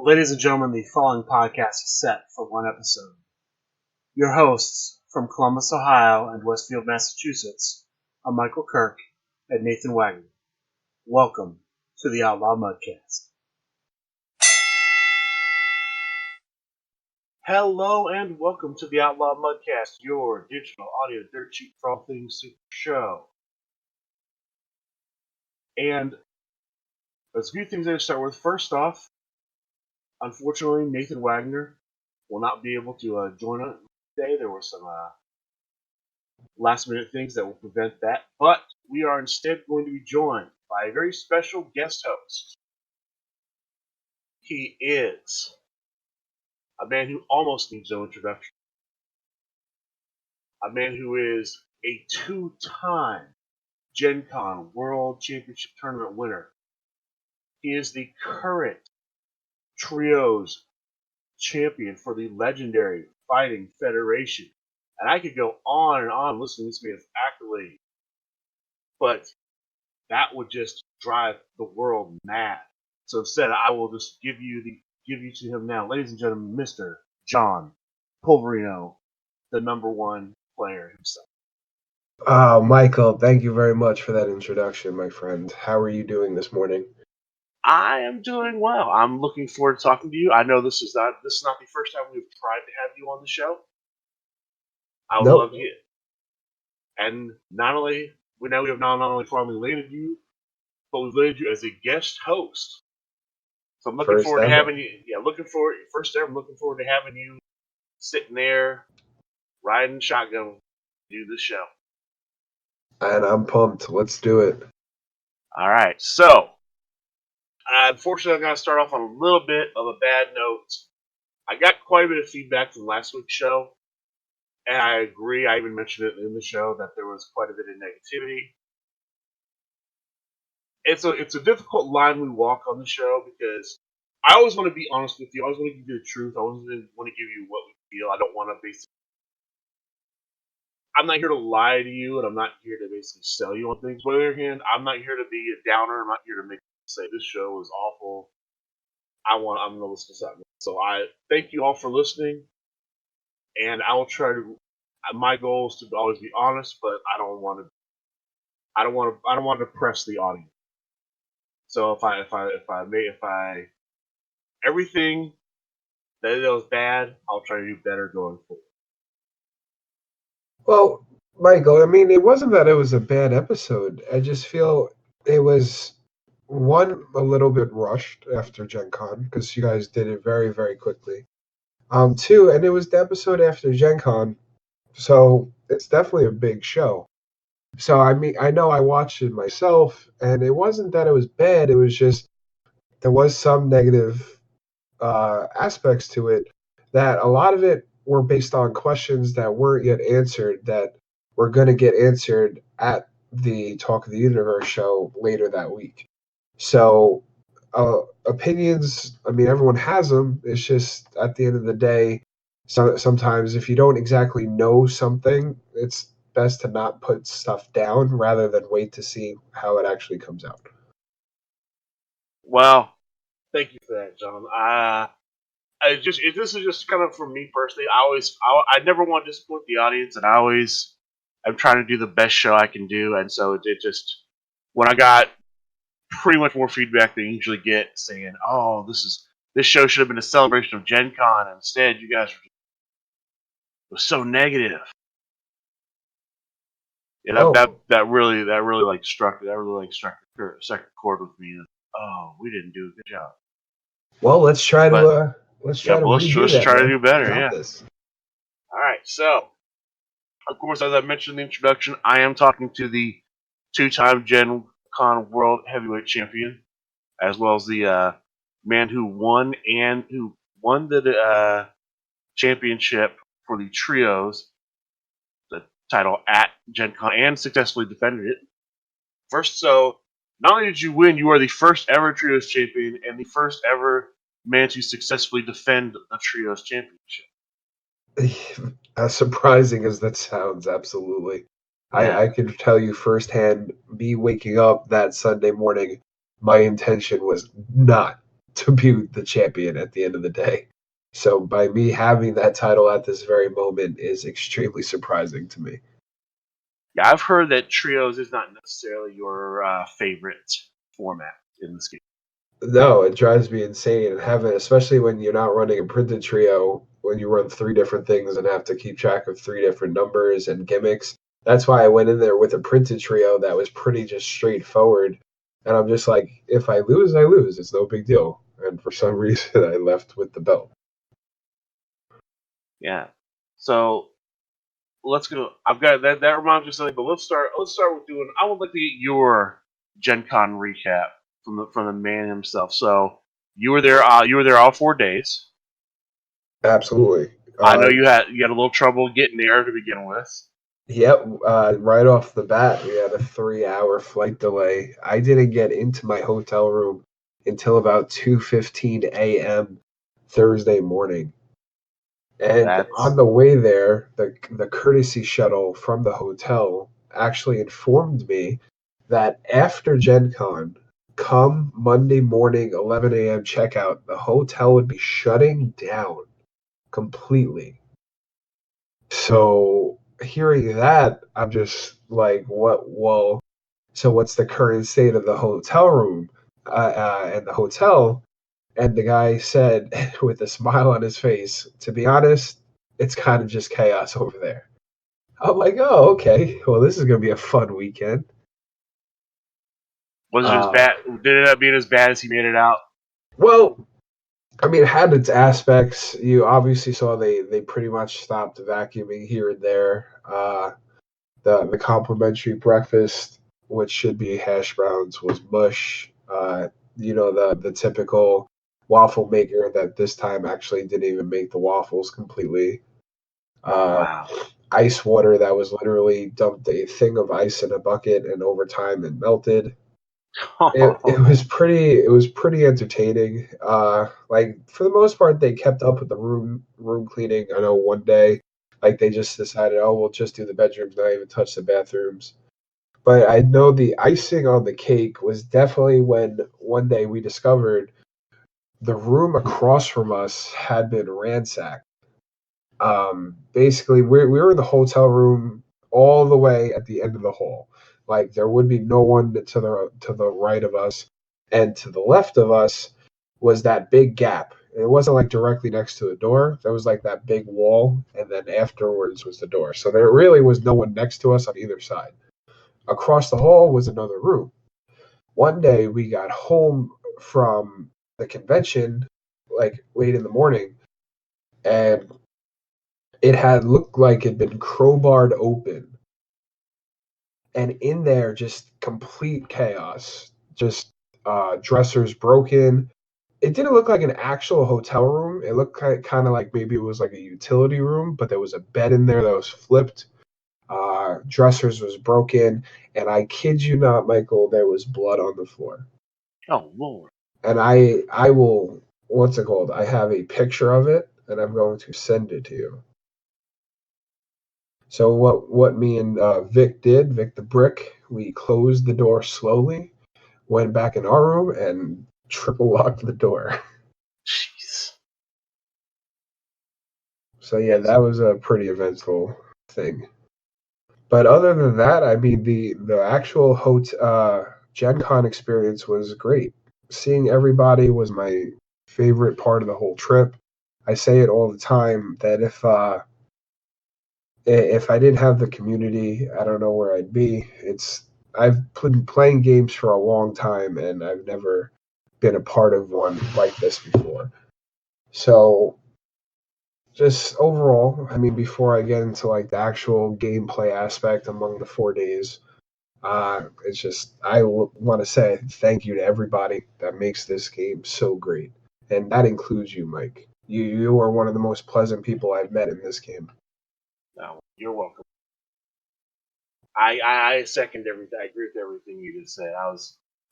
Ladies and gentlemen, the following podcast is set for one episode. Your hosts from Columbus, Ohio and Westfield, Massachusetts are Michael Kirk and Nathan Wagner. Welcome to the Outlaw Mudcast. Hello and welcome to the Outlaw Mudcast, your digital audio dirt sheet for all things Supershow. And there's a few things to start with. First off, unfortunately, Nathan Wagner will not be able to join us today. There were some last-minute things that will prevent that. But we are instead going to be joined by a very special guest host. He is a man who almost needs no introduction. A man who is a two-time GenCon World Championship Tournament winner. He is the current Trios Champion for the legendary Fighting Federation. And I could go on and on listening to this man's accolade, but that would just drive the world mad. So instead, I will just give you to him now, ladies and gentlemen, Mr. John Polverino, the number one player himself. Michael, thank you very much for that introduction, my friend. How are you doing this morning? I am doing well. I'm looking forward to talking to you. I know this is not the first time we've tried to have you on the show. I would love you. And not only we have not only formally landed you, but we've landed you as a guest host. So I'm looking forward to having you. Yeah, I'm looking forward to having you sitting there, riding shotgun, do the show. And I'm pumped. Let's do it. All right. So, unfortunately, I'm going to start off on a little bit of a bad note. I got quite a bit of feedback from last week's show. And I agree, I even mentioned it in the show, that there was quite a bit of negativity. It's a difficult line we walk on the show because I always want to be honest with you. I always want to give you the truth. I always want to give you what we feel. I don't want to I'm not here to lie to you, and I'm not here to basically sell you on things. But on the other hand, I'm not here to be a downer. I'm not here to make you say this show is awful. I'm going to listen to something. So I thank you all for listening. And I will try to. My goal is to always be honest, but I don't want to depress the audience. So if everything that was bad, I'll try to do better going forward. Well, Michael, I mean, it wasn't that it was a bad episode. I just feel it was a little bit rushed after GenCon because you guys did it very, very quickly. Two, and it was the episode after GenCon, so it's definitely a big show. So, I mean, I know I watched it myself, and it wasn't that it was bad, it was just there was some negative aspects to it that a lot of it were based on questions that weren't yet answered that were going to get answered at the Talk of the Universe show later that week. So, opinions, I mean, everyone has them. It's just at the end of the day, sometimes if you don't exactly know something, it's best to not put stuff down rather than wait to see how it actually comes out. Well, thank you for that, John. This is just kind of for me personally. I never want to disappoint the audience, and I'm trying to do the best show I can do. And so it just when I got pretty much more feedback than you usually get, saying, "Oh, this show should have been a celebration of GenCon," and instead you guys were so negative. Yeah, that really struck the second chord with me. And, oh, we didn't do a good job. Well, let's try to do better. Yeah. This. All right. So, of course, as I mentioned in the introduction, I am talking to the two-time GenCon World Heavyweight Champion, as well as the man who won the championship for the Trios, the title at GenCon, and successfully defended it. First, so not only did you win, you are the first ever Trios Champion and the first ever man to successfully defend a Trios Championship. As surprising as that sounds, absolutely. Yeah. I can tell you firsthand, me waking up that Sunday morning, my intention was not to be the champion at the end of the day. So by me having that title at this very moment is extremely surprising to me. Yeah, I've heard that trios is not necessarily your favorite format in this game. No, it drives me insane. And having, especially when you're not running a printed trio, when you run three different things and have to keep track of three different numbers and gimmicks. That's why I went in there with a printed trio that was pretty just straightforward. And I'm just like, if I lose, I lose. It's no big deal. And for some reason, I left with the belt. Yeah. So let's go. I've got that. That reminds me of something. But let's start. Let's start with doing. I would like to get your Gen Con recap from the man himself. So you were there. You were there all 4 days. Absolutely. I know you had a little trouble getting there to begin with. Yep, right off the bat, we had a 3-hour flight delay. I didn't get into my hotel room until about 2:15 a.m. Thursday morning. And on That's the way there, the courtesy shuttle from the hotel actually informed me that after Gen Con, come Monday morning, 11 a.m. checkout, the hotel would be shutting down completely. So hearing that, I'm just like, what? Well, so what's the current state of the hotel room and the hotel? And the guy said with a smile on his face, to be honest, it's kind of just chaos over there. I'm like, oh, okay. Well, this is going to be a fun weekend. was it as bad? Did it end up being as bad as he made it out? Well, I mean, it had its aspects. You obviously saw they pretty much stopped vacuuming here and there. The complimentary breakfast, which should be hash browns, was mush. The typical waffle maker that this time actually didn't even make the waffles completely. Uh, Wow. Ice water that was literally dumped a thing of ice in a bucket, and over time it melted. It was pretty entertaining. Like for the most part, they kept up with the room cleaning. I know one day, like they just decided, oh, we'll just do the bedrooms, not even touch the bathrooms. But I know the icing on the cake was definitely when one day we discovered the room across from us had been ransacked. Basically, we were in the hotel room all the way at the end of the hall. Like there would be no one to the right of us, and to the left of us was that big gap. It wasn't like directly next to the door. There was like that big wall, and then afterwards was the door. So there really was no one next to us on either side. Across the hall was another room. One day we got home from the convention, like late in the morning, and it had looked like it'd been crowbarred open. And in there, just complete chaos. Just dressers broken. It didn't look like an actual hotel room. It looked kind of like maybe it was like a utility room, but there was a bed in there that was flipped. Dressers was broken, and I kid you not, Michael, there was blood on the floor. Oh Lord. And I will, what's it called? I have a picture of it, and I'm going to send it to you. So what me and Vic did, Vic the Brick, we closed the door slowly, went back in our room, and triple locked the door. Jeez. So yeah, that was a pretty eventful thing. But other than that, I mean, the actual Gen Con experience was great. Seeing everybody was my favorite part of the whole trip. I say it all the time that if I didn't have the community, I don't know where I'd be. I've been playing games for a long time, and I've never been a part of one like this before. So just overall, I mean, before I get into like the actual gameplay aspect among the 4 days, it's just want to say thank you to everybody that makes this game so great, and that includes you, Mike. You are one of the most pleasant people I've met in this game. No, you're welcome. I second everything. I agree with everything you just said.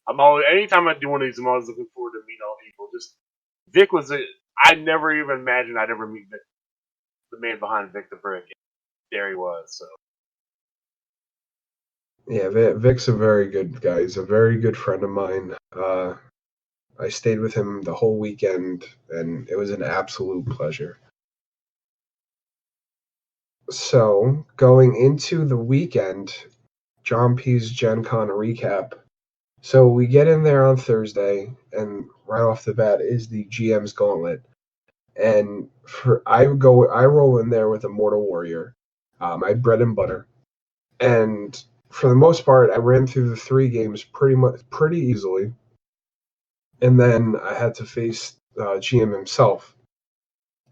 I'm always anytime I do one of these, I'm always looking forward to meeting all people. Just Vic was I never even imagined I'd ever meet Vic, the man behind Vic the Brick. There he was. So Yeah, Vic's a very good guy. He's a very good friend of mine. I stayed with him the whole weekend, and it was an absolute pleasure. So, going into the weekend, John P's Gen Con recap. So, we get in there on Thursday, and right off the bat is the GM's Gauntlet. And I roll in there with a Mortal Warrior, my bread and butter. And for the most part, I ran through the 3 games pretty easily. And then I had to face GM himself.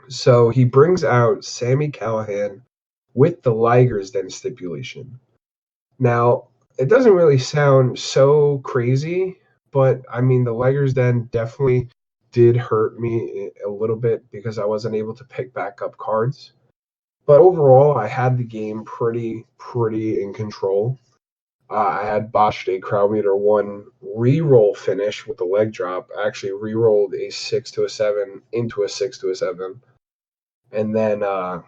So he brings out Sammy Callahan with the Liger's Den stipulation. Now, it doesn't really sound so crazy, but I mean, the Liger's Den definitely did hurt me a little bit because I wasn't able to pick back up cards. But overall, I had the game pretty in control. I had botched a crowd meter 1 re-roll finish with the leg drop. I actually re-rolled a 6 to a 7 into a 6 to a 7. And then I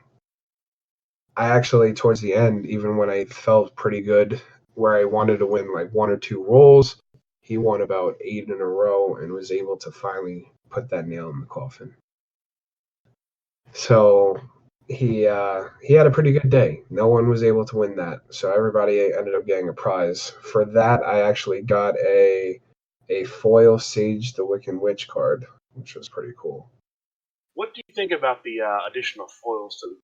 actually, towards the end, even when I felt pretty good, where I wanted to win like 1 or 2 rolls, he won about 8 in a row and was able to finally put that nail in the coffin. So he had a pretty good day. No one was able to win that, so everybody ended up getting a prize. For that, I actually got a foil Sage the Wiccan Witch card, which was pretty cool. What do you think about the additional foils to the...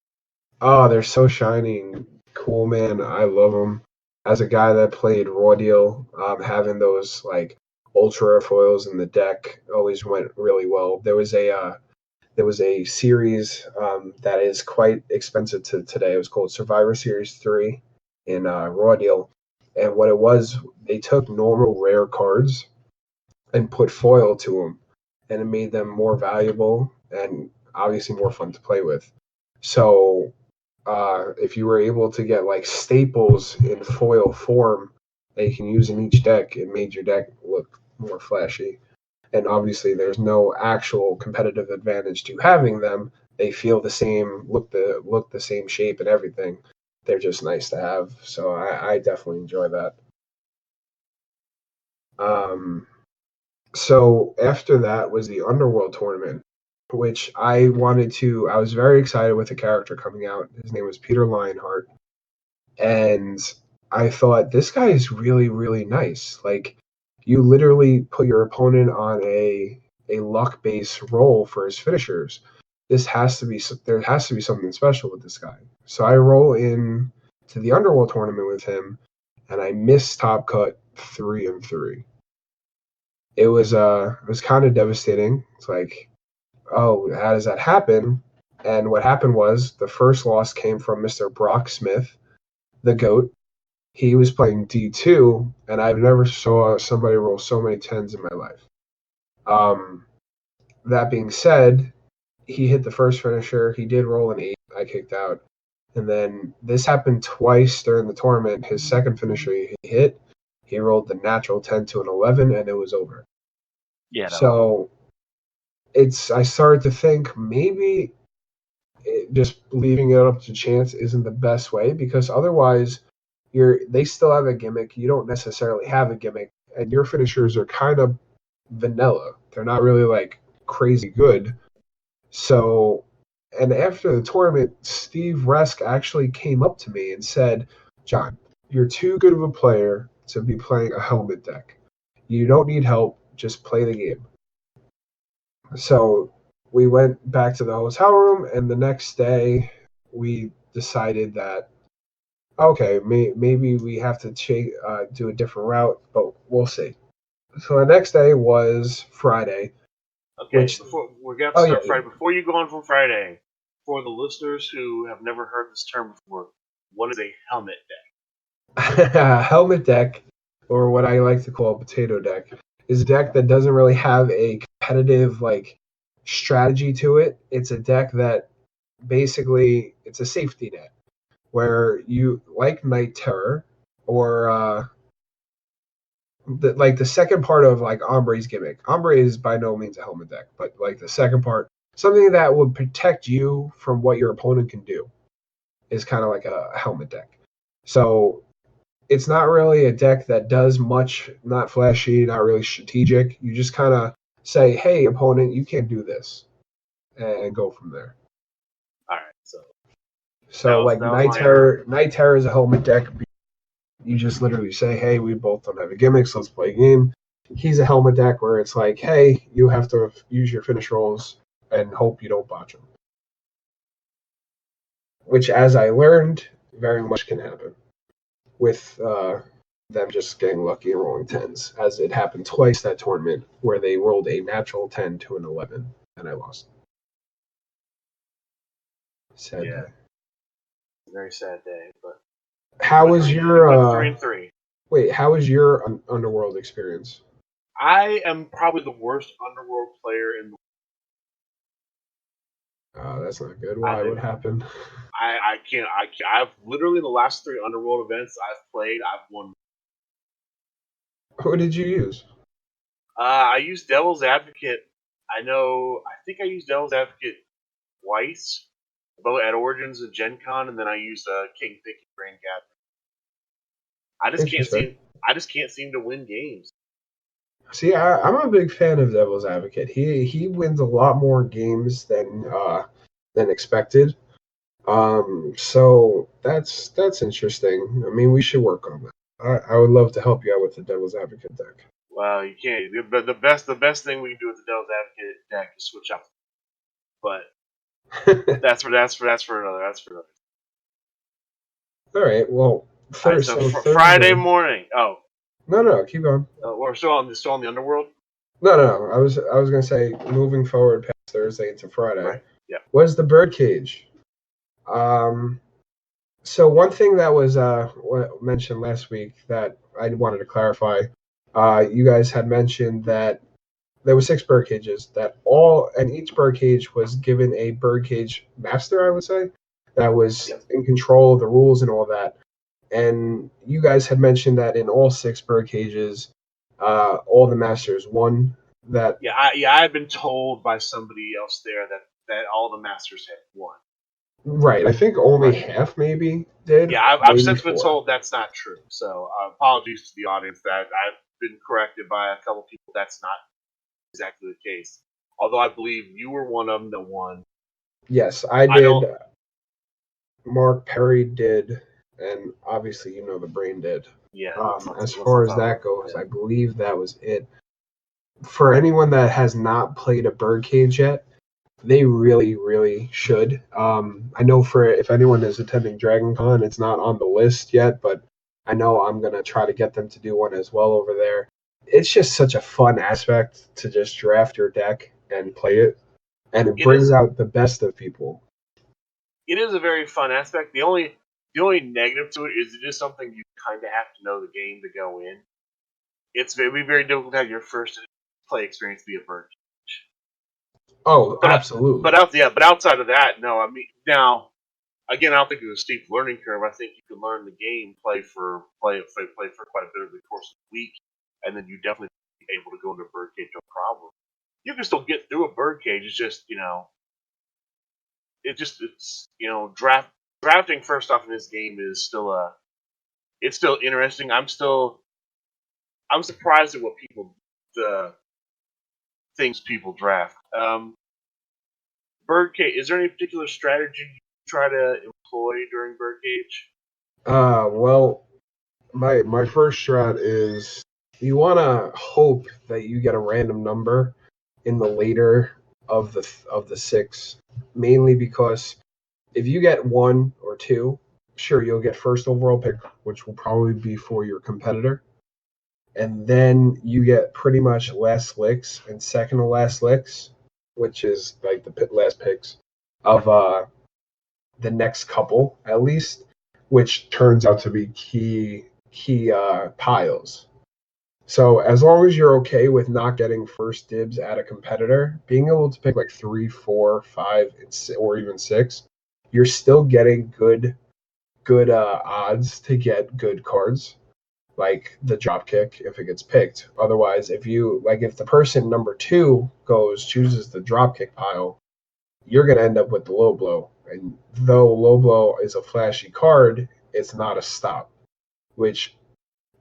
Oh, they're so shiny and cool, man. I love them. As a guy that played Raw Deal, having those like ultra foils in the deck always went really well. There was a series that is quite expensive to today. It was called Survivor Series 3 in Raw Deal. And what it was, they took normal rare cards and put foil to them. And it made them more valuable and obviously more fun to play with. So if you were able to get like staples in foil form that you can use in each deck, it made your deck look more flashy. And obviously there's no actual competitive advantage to having them. They feel the same, look the same shape and everything. They're just nice to have. So I definitely enjoy that. So after that was the Underworld tournament, which I was very excited with the character coming out. His name was Peter Lionheart. And I thought, this guy is really, really nice. Like, you literally put your opponent on a luck-based roll for his finishers. There has to be something special with this guy. So I roll in to the Underworld tournament with him, and I miss Top Cut 3-3. It was kind of devastating. It's like, oh, how does that happen? And what happened was the first loss came from Mr. Brock Smith, the GOAT. He was playing D2, and I've never saw somebody roll so many 10s in my life. That being said, he hit the first finisher. He did roll an 8. I kicked out. And then this happened twice during the tournament. His second finisher he hit. He rolled the natural 10 to an 11, and it was over. Yeah. So I started to think maybe just leaving it up to chance isn't the best way, because otherwise they still have a gimmick. You don't necessarily have a gimmick, and your finishers are kind of vanilla. They're not really like crazy good. So, and after the tournament, Steve Resk actually came up to me and said, "John, you're too good of a player to be playing a helmet deck. You don't need help. Just play the game." So we went back to the hotel room, and the next day we decided that, okay, maybe we have to do a different route, but we'll see. So the next day was Friday. Okay, before you go on from Friday, for the listeners who have never heard this term before, what is a helmet deck? A helmet deck, or what I like to call a potato deck, is a deck that doesn't really have a competitive like strategy to it. It's a deck that basically it's a safety net, where you, like Night Terror or the second part of like Ombre's gimmick. Ombre is by no means a helmet deck, but like the second part, something that would protect you from what your opponent can do, is kind of like a helmet deck. So it's not really a deck that does much, not flashy, not really strategic. You just kind of say, hey, opponent, you can't do this, and go from there. All right, So that like was Night Terror is a helmet deck. You just literally say, hey, we both don't have a gimmicks, let's play a game. He's a helmet deck where it's like, hey, you have to use your finish rolls and hope you don't botch them. Which, as I learned, very much can happen with them just getting lucky and rolling 10s, as it happened twice that tournament where they rolled a natural 10 to an 11, and I lost. Sad day. Very sad day, but how was your 3-3? Wait, how was your Underworld experience? I am probably the worst Underworld player in the world. That's not good. Why? What happened? I can't. I've literally the last 3 Underworld events I've played, I've won. Who did you use? I used Devil's Advocate. I think I used Devil's Advocate twice, both at Origins and GenCon, and then I used King Thick and Grand Gathering. I just can't seem to win games. See, I'm a big fan of Devil's Advocate. He wins a lot more games than expected. So that's interesting. I mean, we should work on that. I would love to help you out with the Devil's Advocate deck. Well, you can't. But the best thing we can do with the Devil's Advocate deck is switch out. But that's for another. All right. Well, first, so Friday morning. Oh. No, keep going. We're still on the Underworld. No. I was gonna say moving forward past Thursday into Friday. Right. Yeah. Was the Birdcage. So one thing that was mentioned last week that I wanted to clarify, you guys had mentioned that there were 6 birdcages and each birdcage was given a birdcage master, I would say, that was in control of the rules and all that. And you guys had mentioned that in all 6 birdcages, all the masters won that. Yeah, I had been told by somebody else there that all the masters had won. Right, I think only half maybe did. Yeah, I've since been told that's not true. So apologies to the audience that I've been corrected by a couple people. That's not exactly the case. Although I believe you were one of them that won. Yes, I did. Mark Perry did, and obviously the Brain did. Yeah. As far as that goes, I believe that was it. For anyone that has not played a Birdcage yet, they really, really should. I know if anyone is attending DragonCon, it's not on the list yet, but I know I'm going to try to get them to do one as well over there. It's just such a fun aspect to just draft your deck and play it, and it brings out the best of people. It is a very fun aspect. The only negative to it is it is something you kind of have to know the game to go in. It'd be very difficult to have your first play experience be a Birdcage. Oh, absolutely. But outside of that, no. I mean, now again, I don't think it was a steep learning curve. I think you can learn the game, play for quite a bit over the course of the week, and then you definitely be able to go into Birdcage no problem. You can still get through a Birdcage. It's just drafting first off in this game is still it's still interesting. I'm surprised at what things people draft. Birdcage. Is there any particular strategy you try to employ during Birdcage? Well, my first strat is you want to hope that you get a random number in the later of the 6, mainly because if you get 1 or 2, sure, you'll get first overall pick, which will probably be for your competitor, and then you get pretty much last licks and second to last licks, which is like the last picks of the next couple at least, which turns out to be key piles. So as long as you're okay with not getting first dibs at a competitor, being able to pick like 3, 4, 5, or even 6, you're still getting good odds to get good cards, like the dropkick if it gets picked. Otherwise, if the person number 2 chooses the dropkick pile, you're gonna end up with the low blow. And though low blow is a flashy card, it's not a stop, which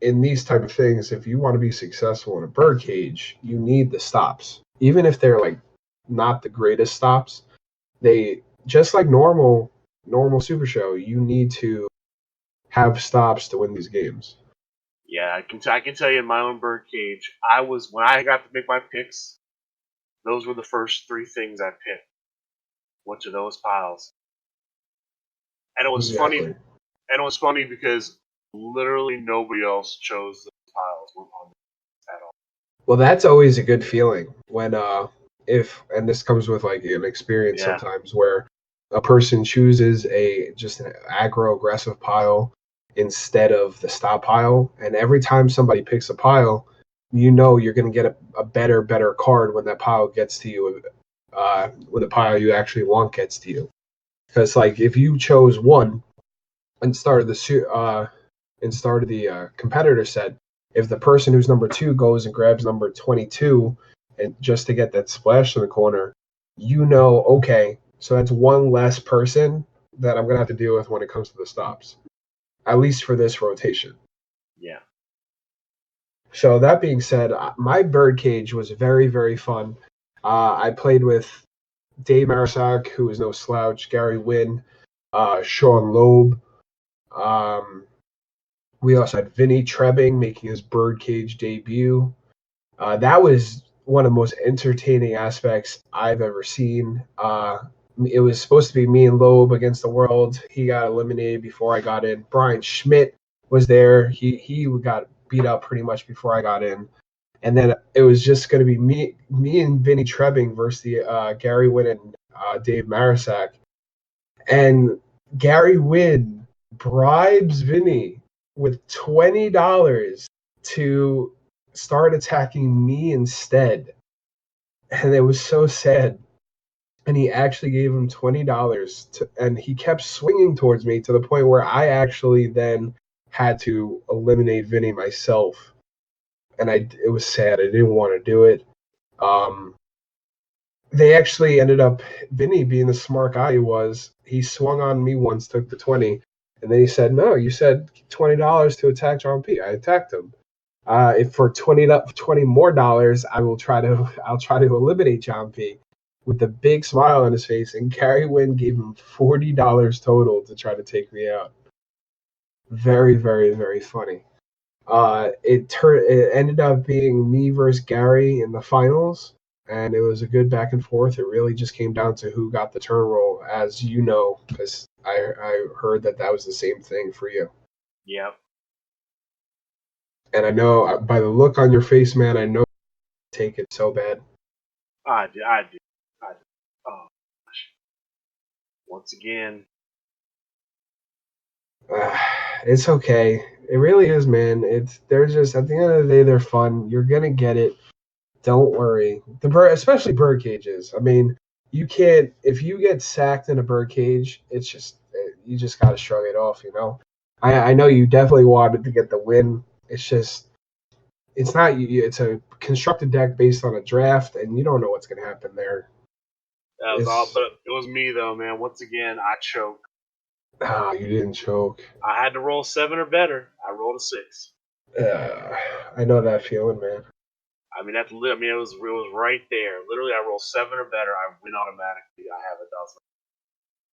in these type of things, if you want to be successful in a Birdcage, you need the stops. even if they're like not the greatest stops, they just like normal Super Show, you need to have stops to win these games. Yeah, I can tell you in my own birdcage, when I got to make my picks, those were the first three things I picked. Which of those piles? And it was funny. Exactly. And it was funny because literally nobody else chose those piles on at all. Well, that's always a good feeling when and this comes with like an experience Yeah. sometimes where a person chooses just an aggro aggressive pile instead of the stop pile, and every time somebody picks a pile, you know you're going to get a better card when that pile gets to you, when the pile you actually want gets to you. Because like if you chose one and started the competitor set, if the person who's number 2 goes and grabs number 22 and just to get that splash in the corner, you know, okay, so that's one less person that I'm going to have to deal with when it comes to the stops, at least for this rotation. Yeah. So that being said, my birdcage was very, very fun. I played with Dave Marisak, who is no slouch, Gary Wynn, Sean Loeb. We also had Vinny Trebbing making his birdcage debut. That was one of the most entertaining aspects I've ever seen. It was supposed to be me and Loeb against the world. He got eliminated before I got in. Brian Schmidt was there. He got beat up pretty much before I got in. And then it was just going to be me and Vinny Trebbing versus the Gary Wynn and Dave Marisak. And Gary Wynn bribes Vinny with $20 to start attacking me instead. And it was so sad. And he actually gave him $20 and he kept swinging towards me to the point where I actually then had to eliminate Vinny myself. And it was sad. I didn't want to do it. They actually ended up, Vinny being the smart guy he was, he swung on me once, took the 20, and then he said, no, you said $20 to attack John P. I attacked him. If for $20 more, I'll try to eliminate John P. With a big smile on his face, and Gary Wynn gave him $40 total to try to take me out. Very, very, very funny. It ended up being me versus Gary in the finals, and it was a good back and forth. It really just came down to who got the turn roll, as you know, because I heard that was the same thing for you. Yep. And I know by the look on your face, man, I know you take it so bad. I did. Oh gosh. Once again. It's okay. It really is, man. They're just, at the end of the day, they're fun. You're gonna get it. Don't worry. Especially bird cages. I mean, you can't, if you get sacked in a bird cage, it's just, you just got to shrug it off, you know? I know you definitely wanted to get the win. It's just, it's not, it's a constructed deck based on a draft, and you don't know what's going to happen there. That was all, but it was me, though, man. Once again, I choked. You didn't choke. I had to roll 7 or better. I rolled a 6. I know that feeling, man. I mean, it was right there. Literally, I roll 7 or better, I win automatically. I have a dozen.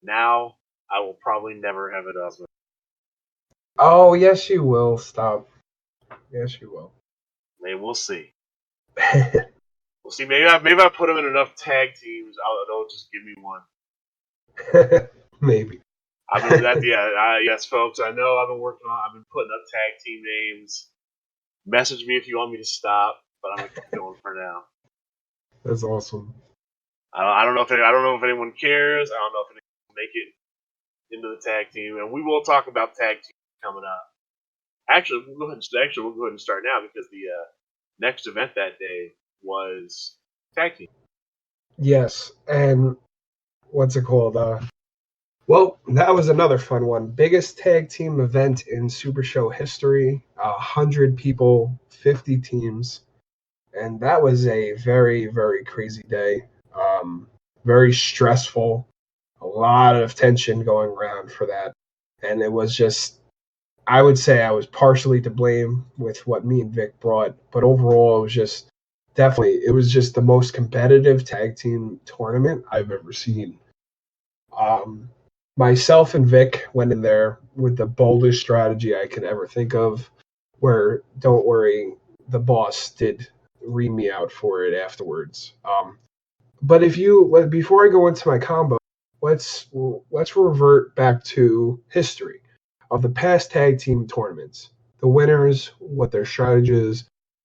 Now, I will probably never have a dozen. Oh, yes, you will. Stop. Yes, you will. Maybe we'll see. We'll see. Maybe I put them in enough tag teams. They'll just give me one. Maybe. I've been that. Yeah. Yes, folks. I know. I've been putting up tag team names. Message me if you want me to stop, but I'm gonna keep going for now. That's awesome. I don't know if anyone cares. I don't know if anyone will make it into the tag team, and we will talk about tag team coming up. Actually, we'll go ahead and start now because the next event that day was tag team. Yes, and what's it called? Well, that was another fun one. Biggest tag team event in Supershow history. 100 people, 50 teams, and that was a very, very crazy day. Very stressful. A lot of tension going around for that, and it was just, I would say I was partially to blame with what me and Vic brought, but overall it was just definitely. It was just the most competitive tag team tournament I've ever seen. Myself and Vic went in there with the boldest strategy I could ever think of, where, don't worry, the boss did read me out for it afterwards. But before I go into my combo, let's revert back to history of the past tag team tournaments, the winners, what their strategy is,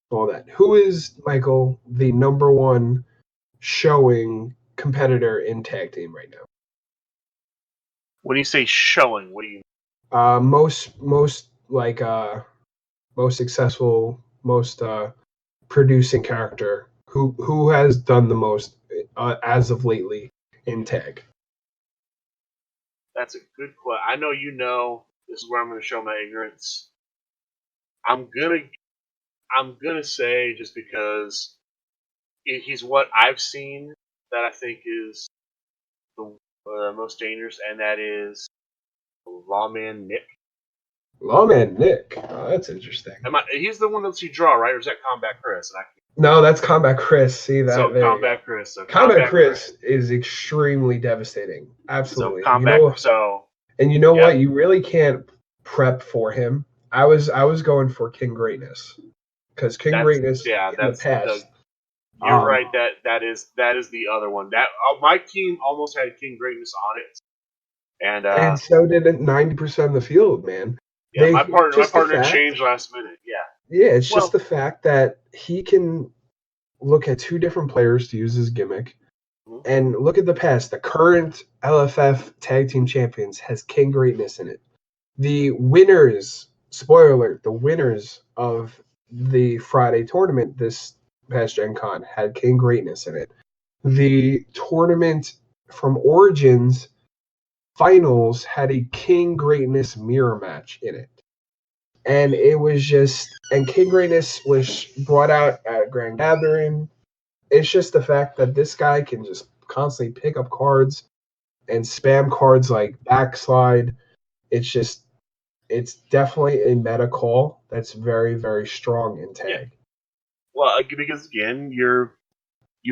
all that. Who is, Michael, the number one showing competitor in tag team right now? When you say showing, what do you? Most successful, most producing character who has done the most as of lately in tag. That's a good question. I know you know. This is where I'm going to show my ignorance. I'm gonna say, just because he's what I've seen, that I think is the most dangerous, and that is Lawman Nick. Lawman Nick. Oh, that's interesting. He's the one that you draw, right? Or is that Combat Chris? No, that's Combat Chris. See that? So there Combat Chris. So Combat Chris is extremely devastating. Absolutely. So Combat. You know what? You really can't prep for him. I was going for King Greatness, because King Greatness in the past. You're right. That is the other one. That my team almost had King Greatness on it, and so did 90% of the field, man. Yeah, my partner changed last minute. Yeah, it's just the fact that he can look at two different players to use his gimmick, and look at the past. The current LFF Tag Team Champions has King Greatness in it. The winners, spoiler alert, the winners of the Friday tournament this past GenCon had King Greatness in it. The tournament from Origins finals had a King Greatness mirror match in it. And it was just, and King Greatness was brought out at a Grand Gathering. It's just the fact that this guy can just constantly pick up cards and spam cards like backslide. It's definitely a meta call that's very, very strong in tag. Yeah. Well, because again, you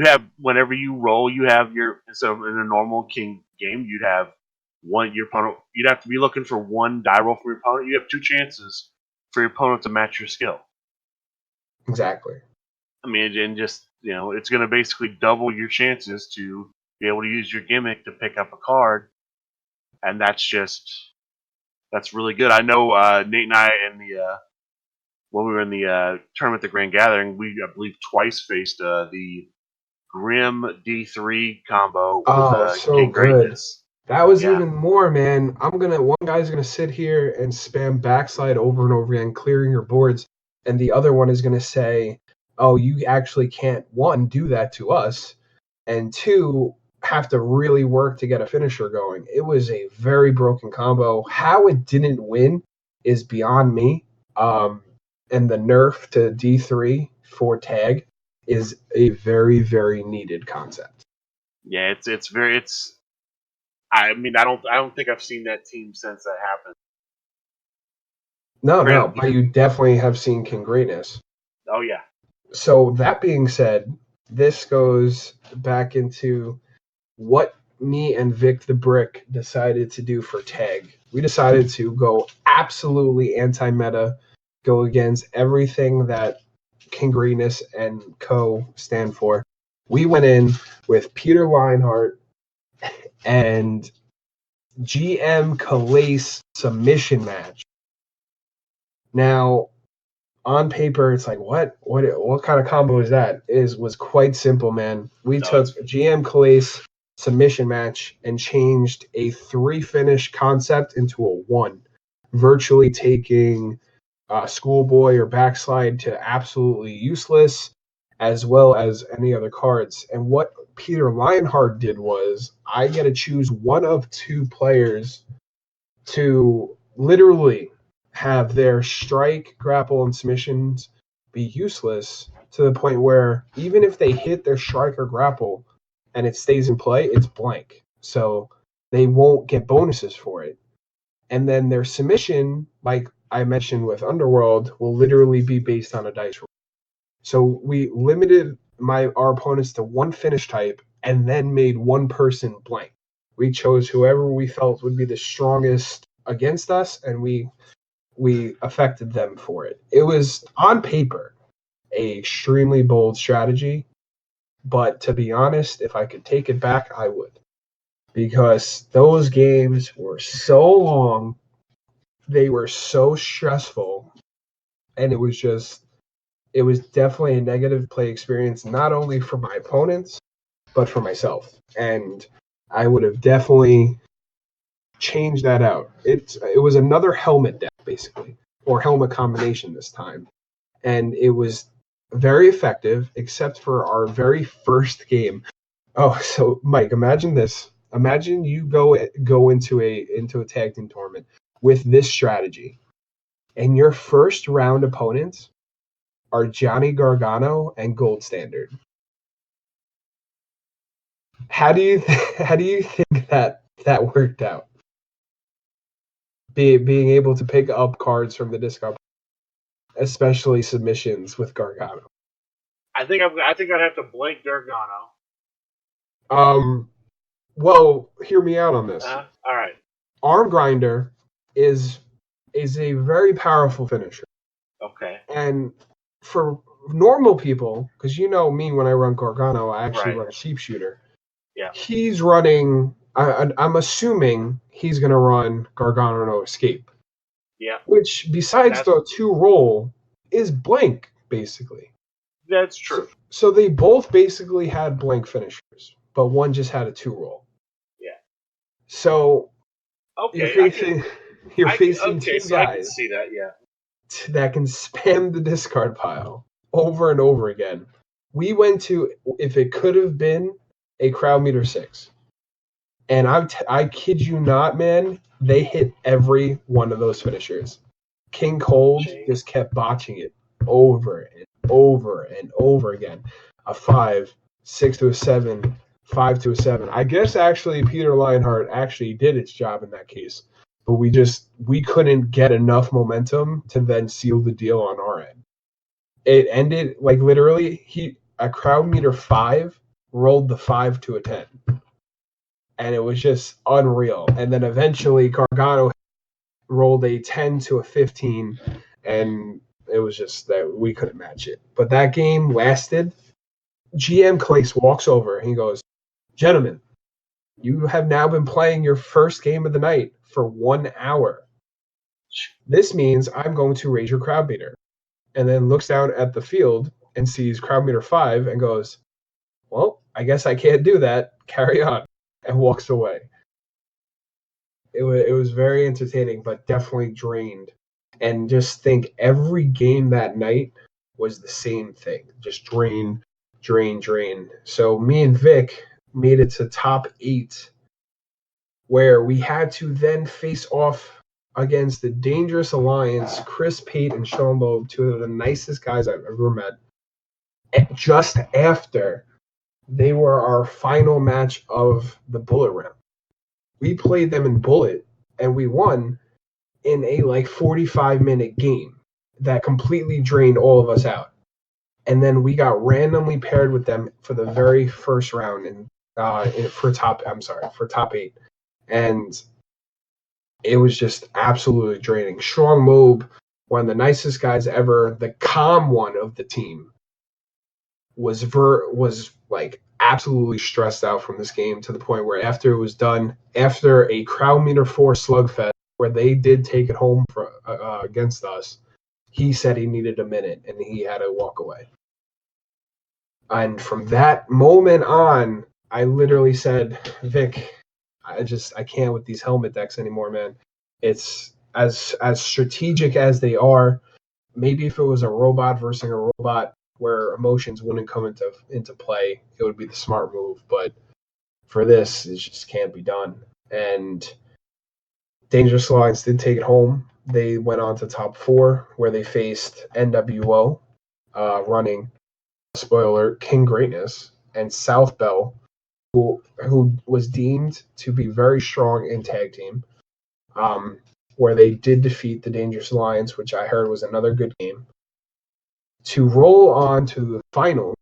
have, whenever you roll, you have so in a normal King game, you'd have your opponent. You'd have to be looking for one die roll from your opponent. You have two chances for your opponent to match your skill. Exactly. I mean, and just, it's going to basically double your chances to be able to use your gimmick to pick up a card, and that's really good. I know Nate and I when we were in the tournament, the Grand Gathering, we, I believe, twice faced the Grim D3 combo with King Greatness. That was even more, man. One guy's gonna sit here and spam backslide over and over again, clearing your boards, and the other one is gonna say, "Oh, you actually can't, one, do that to us, and two, have to really work to get a finisher going." It was a very broken combo. How it didn't win is beyond me. And the nerf to D3 for tag is a very, very needed concept. Yeah, I mean, I don't think I've seen that team since that happened. No, but you definitely have seen King Greatness. Oh yeah. So that being said, this goes back into what me and Vic the Brick decided to do for tag. We decided to go absolutely anti-meta, go against everything that King Greatness and Co. stand for. We went in with Peter Lionheart and GM Calais submission match. Now, on paper, it's like, what kind of combo is that? Was quite simple, man. We took GM Calais submission match and changed a 3-finish concept into a 1, virtually taking Schoolboy or Backslide to absolutely useless, as well as any other cards. And what Peter Lionheart did was, I get to choose one of two players to literally have their strike, grapple, and submissions be useless, to the point where even if they hit their strike or grapple and it stays in play, it's blank. So they won't get bonuses for it. And then their submission, like I mentioned with Underworld, will literally be based on a dice roll. So we limited our opponents to one finish type and then made one person blank. We chose whoever we felt would be the strongest against us, and we affected them for it. It was on paper a extremely bold strategy, but to be honest, if I could take it back, I would, because those games were so long, they were so stressful, and it was definitely a negative play experience, not only for my opponents, but for myself. And I would have definitely changed that out. It was another helmet deck, basically, or helmet combination this time. And it was very effective, except for our very first game. Oh, so Mike, imagine this. Imagine you go into a tag team tournament with this strategy, and your first round opponents are Johnny Gargano and Gold Standard. How do you think that worked out? Being able to pick up cards from the discard, especially submissions with Gargano. I think I'd have to blank Gargano. Well, hear me out on this. All right. Arm Grinder is a very powerful finisher. Okay. And for normal people, because you know me, when I run Gargano, I actually run Sheepshooter. Yeah. He's running. I'm assuming he's going to run Gargano No Escape. Yeah. Which, besides the 2-roll, is blank, basically. That's true. So they both basically had blank finishers, but one just had a 2-roll. Yeah. So okay, you're facing two so guys. I can see that, yeah. That can spam the discard pile over and over again. We went to, if it could have been, a crowd meter 6. And I kid you not, man, they hit every one of those finishers. King Cold just kept botching it over and over and over again. A 5, 6 to a 7, 5 to a 7. I guess actually Peter Lionheart actually did its job in that case. But we couldn't get enough momentum to then seal the deal on our end. It ended, like, literally, a crowd meter 5 rolled the 5 to a 10. And it was just unreal. And then eventually Gargano rolled a 10 to a 15, and it was just that we couldn't match it. But that game lasted. GM Clace walks over and he goes, "Gentlemen, you have now been playing your first game of the night for 1 hour. This means I'm going to raise your crowd meter." And then looks down at the field and sees crowd meter 5 and goes, "Well, I guess I can't do that. Carry on," and walks away. It was very entertaining, but definitely drained. And just think, every game that night was the same thing. Just drain, drain, drain. So me and Vic made it to top 8, where we had to then face off against the Dangerous Alliance, Chris Pate and Sean Loeb, 2 of the nicest guys I've ever met. And just after they were our final match of the Bullet round. We played them in Bullet, and we won in a 45-minute game that completely drained all of us out. And then we got randomly paired with them for the very first round for top 8. And it was just absolutely draining. Sean Loeb, one of the nicest guys ever, the calm one of the team, was absolutely stressed out from this game, to the point where after it was done, after a crowd meter 4 slugfest where they did take it home against us, he said he needed a minute and he had to walk away. And from that moment on, I literally said, "Vic, I can't with these helmet decks anymore, man. It's as strategic as they are. Maybe if it was a robot versus a robot, where emotions wouldn't come into play, it would be the smart move. But for this, it just can't be done." And Dangerous Alliance did take it home. They went on to top 4, where they faced NWO, running, spoiler, King Greatness, and South Bell, who was deemed to be very strong in tag team, where they did defeat the Dangerous Alliance, which I heard was another good game, to roll on to the final,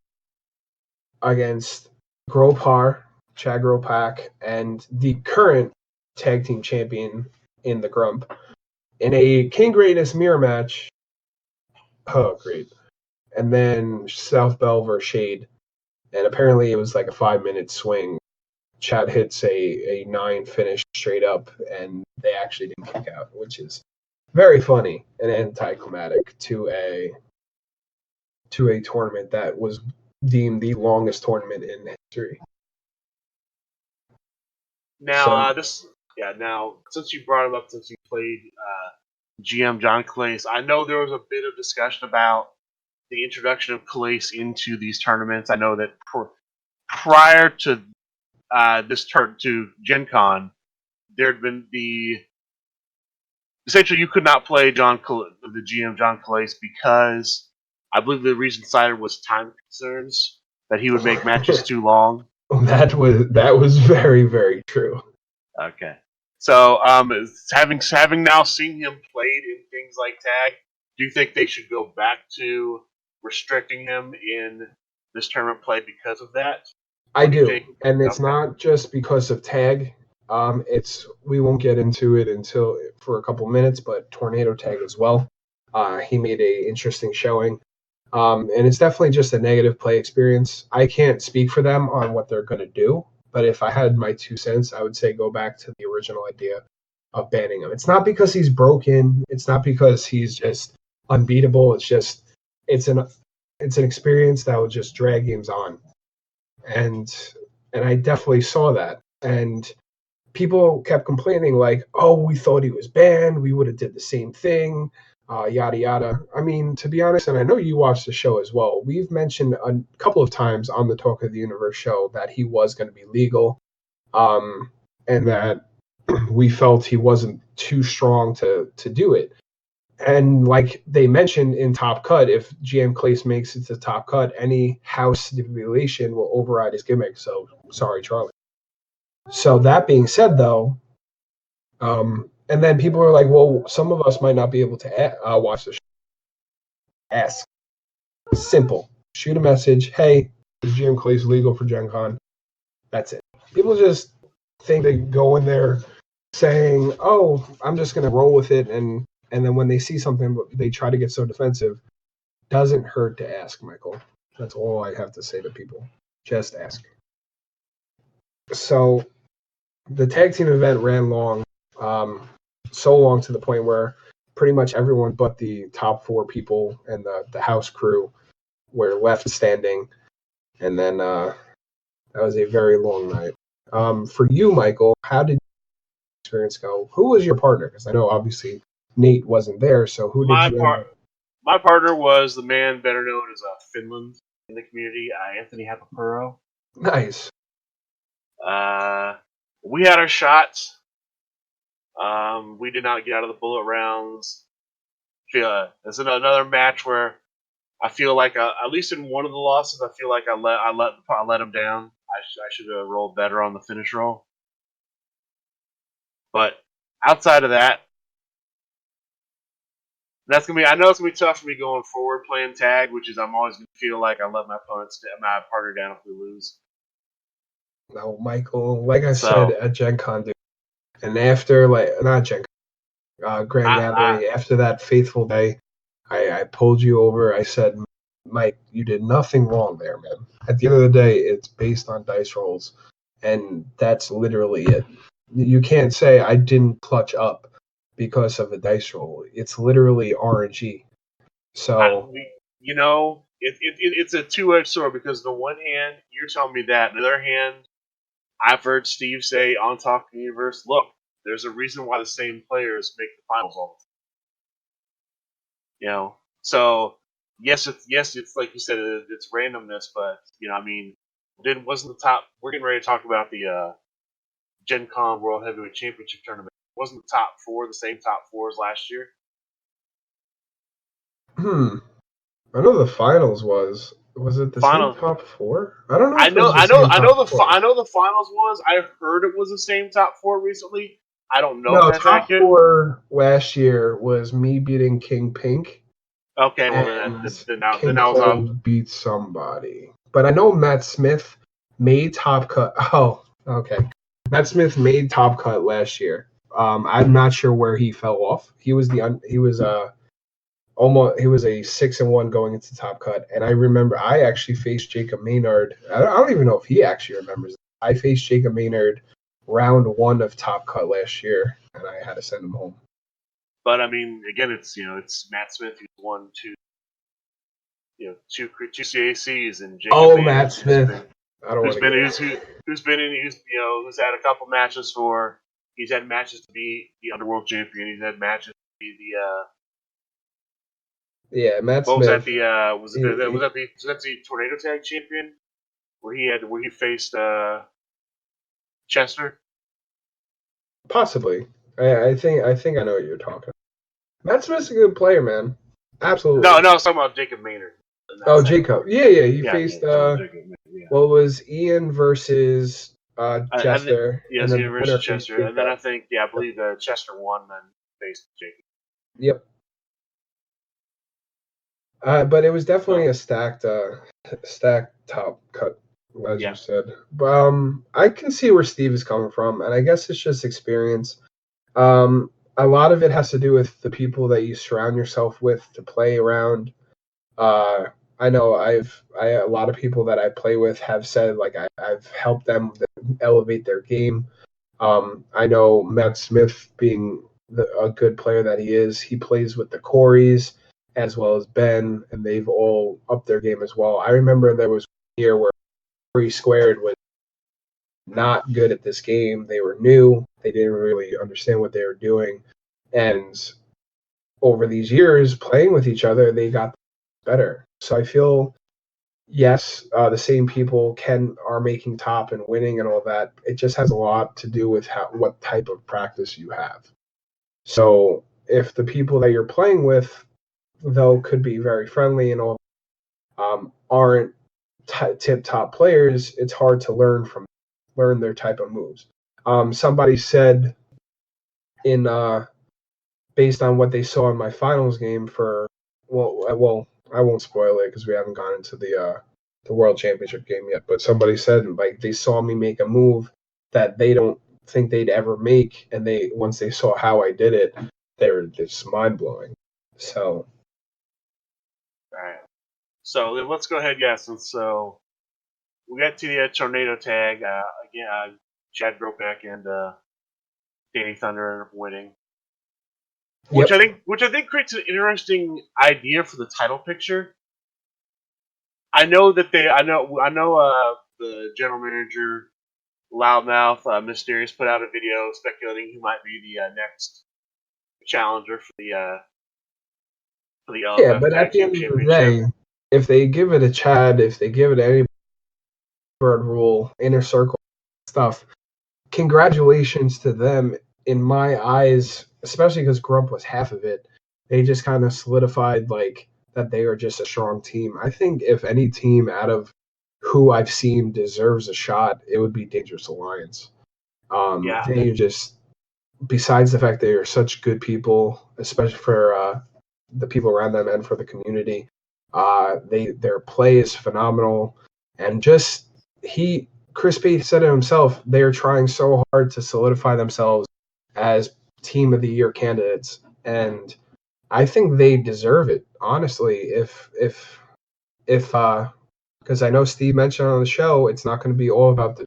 against Gropar, Chad Gropak, and the current tag team champion in the Grump in a King Greatness mirror match. Oh, great. And then South Bell versus Shade. And apparently it was like a 5-minute swing. Chad hits a 9 finish straight up, and they actually didn't kick out, which is very funny and anticlimactic to a tournament that was deemed the longest tournament in history. Now, now, since you brought him up, since you played GM John Calais, I know there was a bit of discussion about the introduction of Calais into these tournaments. I know that prior to this turn to Gen Con, there had been essentially you could not play the GM John Calais because I believe the reason cited was time concerns, that he would make matches too long. That was very, very true. Okay. So, having now seen him played in things like tag, do you think they should go back to restricting him in this tournament play because of that? I do, and it's not just because of tag. We won't get into it until for a couple minutes, but Tornado Tag as well. He made a interesting showing, and it's definitely just a negative play experience. I can't speak for them on what they're going to do, but if I had my 2 cents, I would say go back to the original idea of banning him. It's not because he's broken. It's not because he's just unbeatable. It's just it's an experience that would just drag games on, and I definitely saw that. And people kept complaining like, "Oh, we thought he was banned. We would have did the same thing." Yada yada. I mean, to be honest, and I know you watched the show as well, we've mentioned a couple of times on the Talk of the Universe show that he was going to be legal, and that we felt he wasn't too strong to do it. And like they mentioned in Top Cut, if GM Clace makes it to Top Cut, any house stipulation will override his gimmick. So sorry, Charlie. So that being said, though, and then people are like, well, some of us might not be able to watch the show. Ask. Simple. Shoot a message. Hey, is GM Clace legal for Gen Con? That's it. People just think they go in there saying, oh, I'm just going to roll with it. And then when they see something, they try to get so defensive. Doesn't hurt to ask, Michael. That's all I have to say to people. Just ask. So the tag team event ran long. So long to the point where pretty much everyone but the top 4 people and the house crew were left standing. And then that was a very long night. For you, Michael, how did your experience go? Who was your partner? Because I know obviously Nate wasn't there, so who did you My partner was the man better known as Finland in the community, Anthony Hapapuro. Nice. We had our shots. We did not get out of the bullet rounds. It's another match where I feel like, at least in one of the losses, I feel like I let him down. I should have rolled better on the finish roll. But outside of that, I know it's gonna be tough for me going forward playing tag, which is I'm always gonna feel like I let my partner down if we lose. No, Michael, like I said at Gen Con, dude, and after, not Gen Con, Grand Gathering, after that faithful day, I pulled you over. I said, Mike, you did nothing wrong there, man. At the end of the day, it's based on dice rolls, and that's literally it. You can't say I didn't clutch up because of a dice roll. It's literally RNG. So it's a two-edged sword, because on the one hand, you're telling me that. On the other hand, I've heard Steve say on Talk of the Universe, look, there's a reason why the same players make the finals all the time. So yes, it's like you said, it's randomness, but wasn't the top. We're getting ready to talk about the GenCon World Heavyweight Championship tournament. Wasn't the top 4 the same top 4 as last year? I know the finals was. Was it the same top 4? I don't know. I know the finals was. I heard it was the same top 4 recently. I don't know. No, top 4 last year was me beating King Pink. Okay, well then I was beat somebody. but I know Matt Smith made Top Cut. Oh, okay. Matt Smith made Top Cut last year. I'm not sure where he fell off. He was almost he was a 6-1 going into Top Cut, and I remember I actually faced Jacob Maynard. I don't even know if he actually remembers. I faced Jacob Maynard round 1 of Top Cut last year, and I had to send him home. But I mean, again, it's Matt Smith who's won two CACs, and Jacob Maynard, Matt Smith. who's had a couple matches for. He's had matches to be the Underworld Champion. He's had matches to be the. Matt what Smith. Was that the Tornado Tag Champion? Where he faced Chester? Possibly. I think I know what you're talking about. Matt Smith's a good player, man. Absolutely. No, I was talking about Jacob Maynard. Jacob. Yeah. He faced what was Ian versus Chester. Ian versus Chester. And then I believe Chester won and faced Jacob. Yep. But it was definitely a stacked Top Cut, as you said. But I can see where Steve is coming from, and I guess it's just experience. A lot of it has to do with the people that you surround yourself with to play around. I know a lot of people that I play with have said like I've helped them elevate their game. I know Matt Smith, being a good player that he is, he plays with the Coreys as well as Ben, and they've all upped their game as well. I remember there was a year where Corey Squared was not good at this game. They were new. They didn't really understand what they were doing. And over these years playing with each other, they got better. So I feel, yes, the same people are making top and winning and all that. It just has a lot to do with what type of practice you have. So if the people that you're playing with, though, could be very friendly and all, aren't tip-top players, it's hard to learn their type of moves. Somebody said based on what they saw in my finals game I won't spoil it because we haven't gone into the World Championship game yet, but somebody said like they saw me make a move that they don't think they'd ever make, and once they saw how I did it, they were just mind-blowing. So all right. So let's go ahead, so we got to the Tornado Tag. Again, Chad Brokeback and Danny Thunder ended up winning. Which I think creates an interesting idea for the title picture. I know the general manager, Loudmouth, Mysterious, put out a video speculating who might be the next challenger for the LFF but at the end of the day, if they give it a Chad, if they give it any Bird Rule, Inner Circle stuff, congratulations to them. In my eyes, especially because Grump was half of it, they just kind of solidified like that they are just a strong team. I think if any team out of who I've seen deserves a shot, it would be Dangerous Alliance. They just, besides the fact they are such good people, especially for the people around them and for the community, their play is phenomenal, and just Crispy said it himself, they are trying so hard to solidify themselves as Team of the Year candidates, and I think they deserve it, honestly. If because I know Steve mentioned on the show, it's not going to be all about the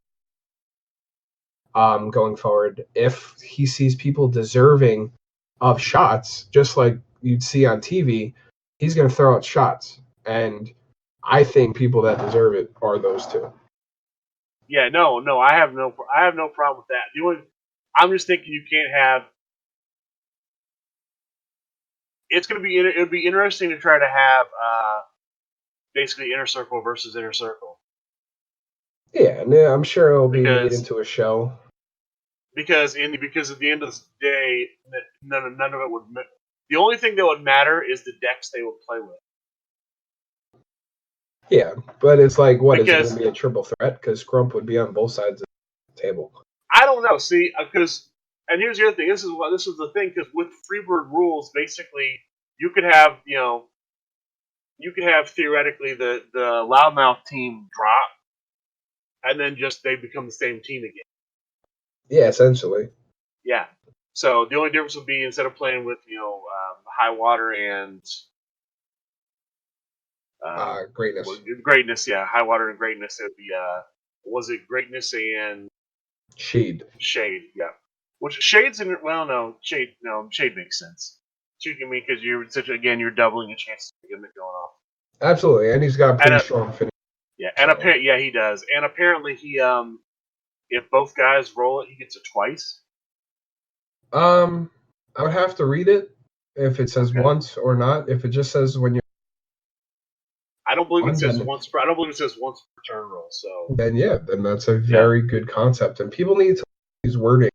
going forward. If he sees people deserving of shots, just like you'd see on TV, he's going to throw out shots, and I think people that deserve it are those two. Yeah, no, I have no problem with that. I'm just thinking you can't have. It would be interesting to try to have basically Inner Circle versus Inner Circle. Yeah, I'm sure it'll be made into a show. Because at the end of the day, none of it would. The only thing that would matter is the decks they would play with. Yeah, but it's like, is it going to be a triple threat? Because Grump would be on both sides of the table. I don't know. See, and here's the other thing. This is the thing, because with Freebird rules, basically, you could have, you could have theoretically the loudmouth team drop, and then just they become the same team again. Yeah, essentially. Yeah. So the only difference would be instead of playing with high water and Greatness. greatness, yeah, high water and greatness. It'd be was it greatness and Shade. shade? Yeah. Which shades in shade makes sense. Shooting me because you're you're doubling your chances of getting it going off. Absolutely, and he's got a pretty strong finish. Yeah, and he does. And apparently he if both guys roll it, he gets it twice. I would have to read it if it says once or not. If it just says when you, I don't believe it says once per turn roll. So then that's a very good concept, and people need to use wording.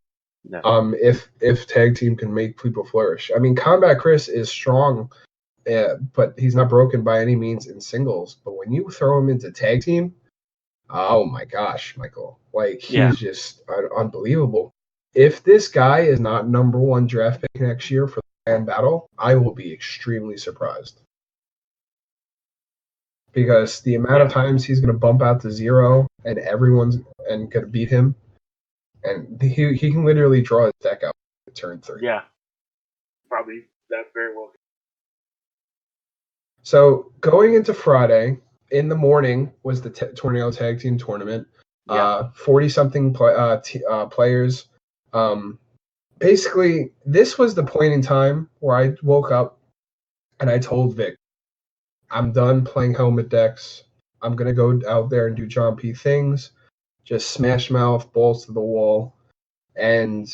No. If tag team can make people flourish. I mean, Combat Chris is strong, but he's not broken by any means in singles. But when you throw him into tag team, oh my gosh, Michael, like he's just unbelievable. If this guy is not number 1 draft pick next year for the Grand Battle, I will be extremely surprised. Because the amount of times he's going to bump out to 0 and everyone's going to beat him, and he can literally draw his deck out at turn 3. Yeah, probably that very well. So going into Friday, in the morning was the Tornado Tag Team Tournament. 40-something players. Basically, this was the point in time where I woke up and I told Vic, I'm done playing helmet decks. I'm going to go out there and do John P. things. Just smash mouth, balls to the wall. And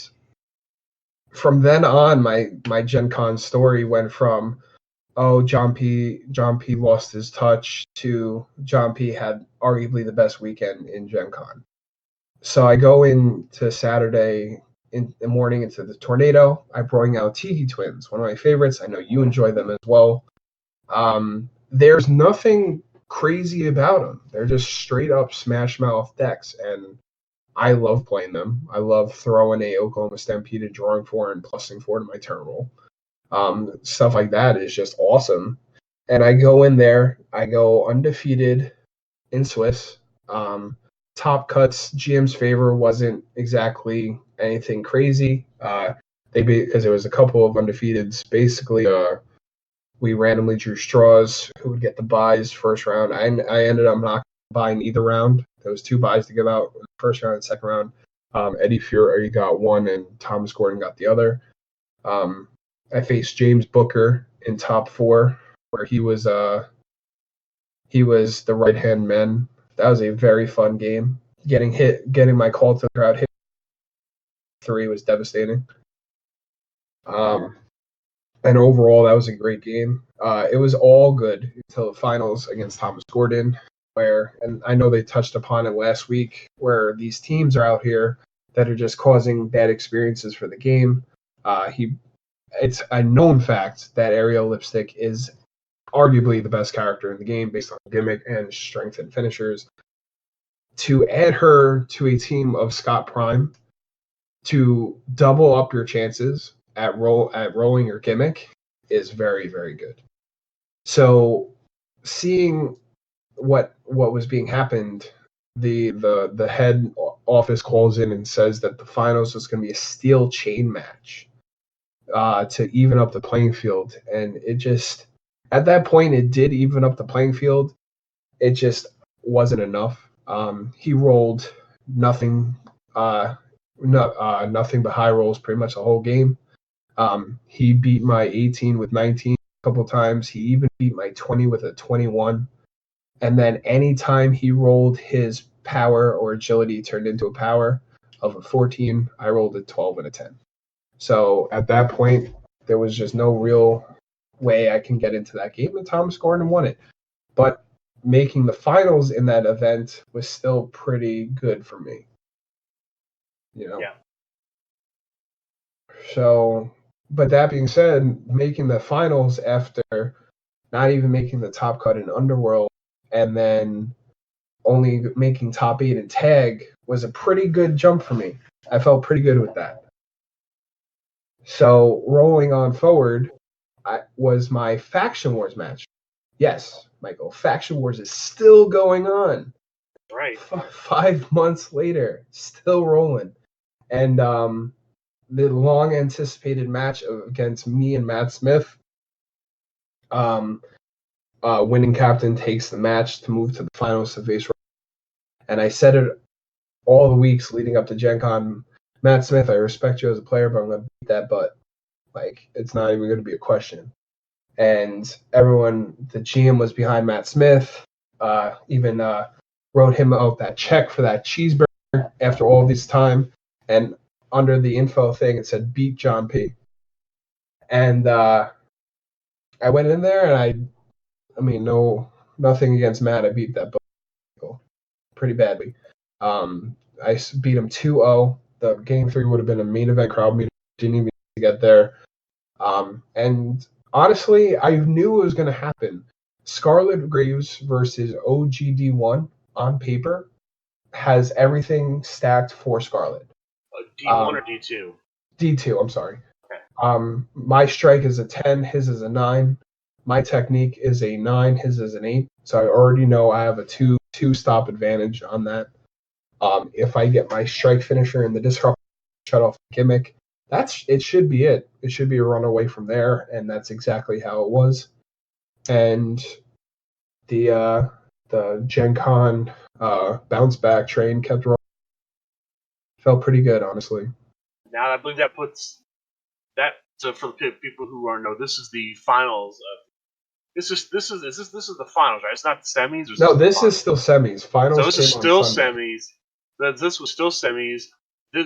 from then on, my Gen Con story went from, John P. lost his touch to John P. had arguably the best weekend in Gen Con. So I go into Saturday in the morning into the Tornado. I bring out Tiki Twins, one of my favorites. I know you enjoy them as well. There's nothing crazy about them. They're just straight up smash mouth decks, and I love playing them. I love throwing a Oklahoma Stampede and drawing 4 and plussing 4 to my turn roll. Stuff like that is just awesome. And I go in there. I go undefeated in Swiss. Top cuts, GM's favor wasn't exactly anything crazy. Because it was a couple of undefeateds. Basically, we randomly drew straws who would get the buys first round. I ended up not buying either round. There was 2 buys to give out, first round and second round. Eddie Fury got one, and Thomas Gordon got the other. I faced James Booker in top 4, where he was the right-hand man. That was a very fun game. Getting my call to the crowd hit 3 was devastating. And overall, that was a great game. It was all good until the finals against Thomas Gordon, and I know they touched upon it last week, where these teams are out here that are just causing bad experiences for the game. It's a known fact that Ariel Lipstick is arguably the best character in the game based on gimmick and strength and finishers. To add her to a team of Scott Prime, to double up your chances at rolling your gimmick is very, very good. So seeing what was being happened, the head office calls in and says that the finals was going to be a steel chain match to even up the playing field. And it just, at that point, it did even up the playing field. It just wasn't enough. He rolled nothing but high rolls pretty much the whole game. He beat my 18 with 19 a couple times. He even beat my 20 with a 21. And then anytime he rolled his power or agility turned into a power of a 14, I rolled a 12 and a 10. So at that point, there was just no real way I can get into that game, and Thomas Gordon won it. But making the finals in that event was still pretty good for me. Yeah. So, but that being said, making the finals after not even making the top cut in Underworld and then only making top 8 in tag was a pretty good jump for me. I felt pretty good with that. So rolling on forward was my Faction Wars match. Yes, Michael, Faction Wars is still going on. Right. 5 months later, still rolling. And the long anticipated match against me and Matt Smith. Winning captain takes the match to move to the finals to face. And I said it all the weeks leading up to GenCon. Matt Smith, I respect you as a player, but I'm going to beat that butt. Like, it's not even going to be a question. And everyone, the GM was behind Matt Smith, even wrote him out that check for that cheeseburger after all this time. And under the info thing, it said, beat John P. And I went in there, and I mean, nothing against Matt. I beat that butt pretty badly. I beat him 2-0. The game 3 would have been a main event crowd meeting. Didn't even get there. And honestly, I knew it was going to happen. Scarlet Graves versus OGD1 on paper has everything stacked for Scarlet. D1 or D2? D2, I'm sorry. Okay. My strike is a 10, his is a 9. My technique is a 9, his is an 8. So I already know I have a two-stop advantage on that. If I get my strike finisher in the disrupt shut off gimmick, it should be it. It should be a run away from there, and that's exactly how it was. And the GenCon bounce back train kept rolling. Felt pretty good, honestly. Now I believe that puts that. So for the people who are know, this is the finals of. This is the finals, right? It's not the semis. No, this is still semis. Finals. So this is still Sunday. semis. This was still semis.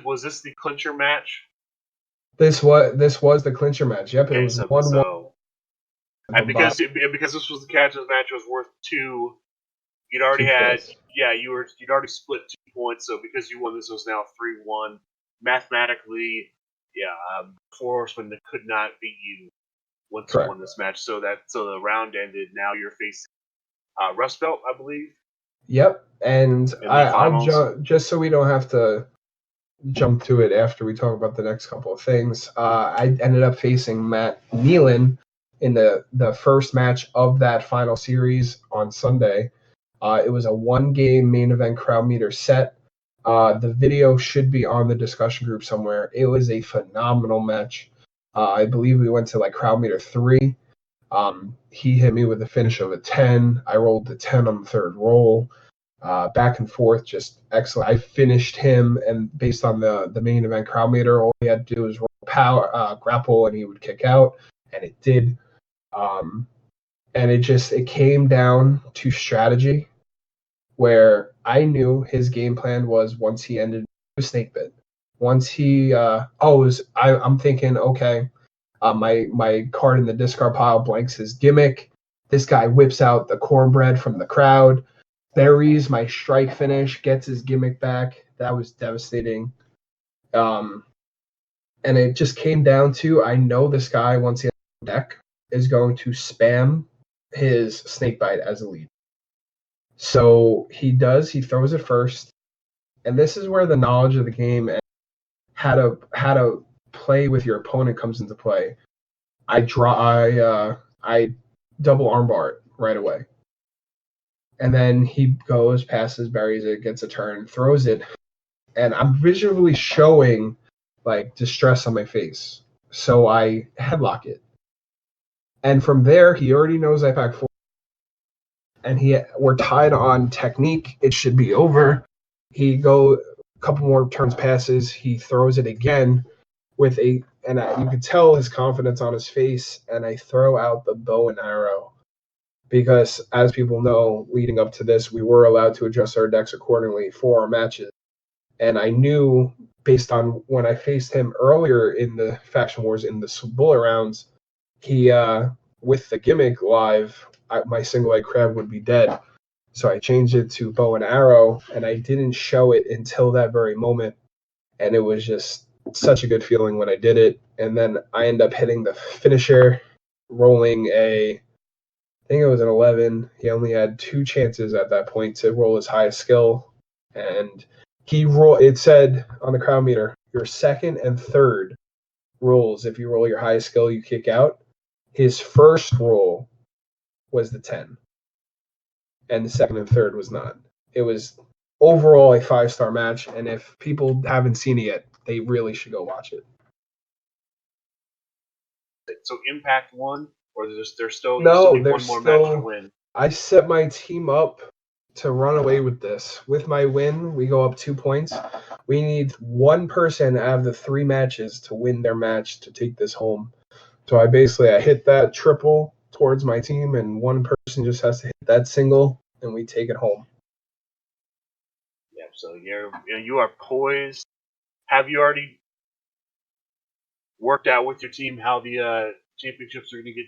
Was this the clincher match? This was the clincher match. Yep, okay, it was 1-1. And because this was the captain's match, it was worth 2. You'd already you'd already split 2 points. So because you won, this was now 3-1. Mathematically, Four Horsemen could not beat you once you won this match. So the round ended. Now you're facing Rust Belt, I believe. Yep, and I'll just so we don't have to jump to it after we talk about the next couple of things. I ended up facing Matt Nealon in the first match of that final series on Sunday. It was a 1-game main event crowd meter set. The video should be on the discussion group somewhere. It was a phenomenal match. I believe we went to like crowd meter 3. He hit me with a finish of a 10. I rolled the 10 on the third roll. Back and forth, just excellent. I finished him, and based on the main event crowd meter, all he had to do was roll power, grapple, and he would kick out, and it did. And it came down to strategy, where I knew his game plan was once he ended the snake bit. Once he, I'm thinking, okay, my card in the discard pile blanks his gimmick. This guy whips out the cornbread from the crowd, buries my strike finish, gets his gimmick back. That was devastating. And it just came down to, I know this guy, once he has a deck, is going to spam his snakebite as a lead. So he throws it first. And this is where the knowledge of the game and how to play with your opponent comes into play. I double armbar it right away. And then he goes, passes, buries it, gets a turn, throws it. And I'm visually showing like distress on my face. So I headlock it. And from there, he already knows I pack 4. And we're tied on technique. It should be over. He a couple more turns passes. He throws it again you can tell his confidence on his face. And I throw out the bow and arrow. Because as people know, leading up to this, we were allowed to adjust our decks accordingly for our matches. And I knew, based on when I faced him earlier in the Faction Wars in the bullet rounds, he, with the gimmick live, my single-eye crab would be dead. So I changed it to bow and arrow, and I didn't show it until that very moment. And it was just such a good feeling when I did it. And then I end up hitting the finisher, rolling I think it was an 11. He only had 2 chances at that point to roll his highest skill. And it said on the crowd meter, your second and third rolls, if you roll your highest skill, you kick out. His first roll was the 10, and the second and third was not. It was overall a 5-star match, and if people haven't seen it yet, they really should go watch it. So Impact won, or there's still No, need there's one more match to still. win. I set my team up to run away with this. With my win, we go up 2 points. We need one person out of the 3 matches to win their match to take this home. So I hit that triple towards my team, and one person just has to hit that single, and we take it home. Yeah, so you are poised. Have you worked out with your team how the championships are going to get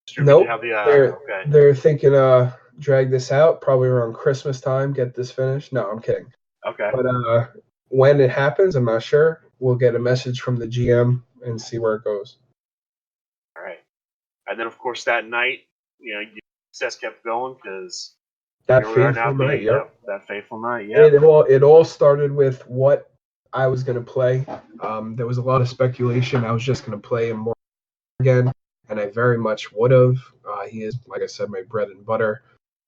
distributed? Nope. They're thinking drag this out probably around Christmas time, get this finished. No, I'm kidding. Okay. But when it happens, I'm not sure. We'll get a message from the GM and see where it goes. All right. And then, of course, that night, success kept going because that fateful night. Yep. That fateful night. Yeah. It all started with what I was going to play. There was a lot of speculation. I was just going to play him more again, and I very much would have. He is, like I said, my bread and butter.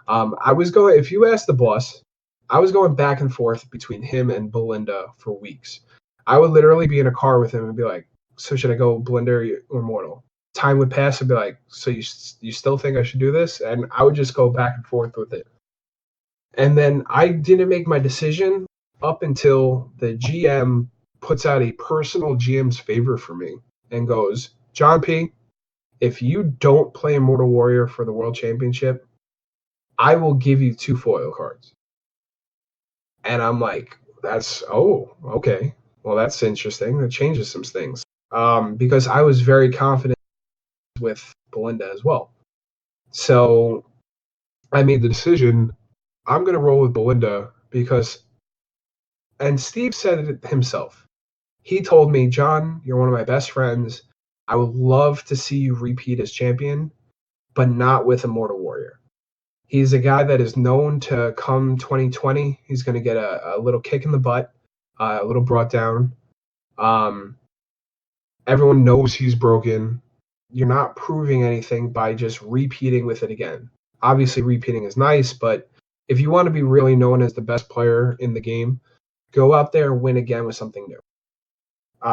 If you ask the boss, I was going back and forth between him and Belinda for weeks. I would literally be in a car with him and be like, so should I go Belinda or Mortal? Time would pass and be like, so you still think I should do this? And I would just go back and forth with it. And then I didn't make my decision up until the GM puts out a personal GM's favor for me and goes, John P., if you don't play Immortal Warrior for the World Championship, I will give you 2 foil cards. And I'm like, okay. Well, that's interesting. That changes some things. Because I was very confident with Belinda as well. So I made the decision, I'm going to roll with Belinda because, and Steve said it himself. He told me, John, you're one of my best friends. I would love to see you repeat as champion, but not with Immortal Warrior. He's a guy that is known to come 2020. He's going to get a little kick in the butt, a little brought down. Everyone knows he's broken. You're not proving anything by just repeating with it again. Obviously, repeating is nice, but if you want to be really known as the best player in the game, go out there and win again with something new.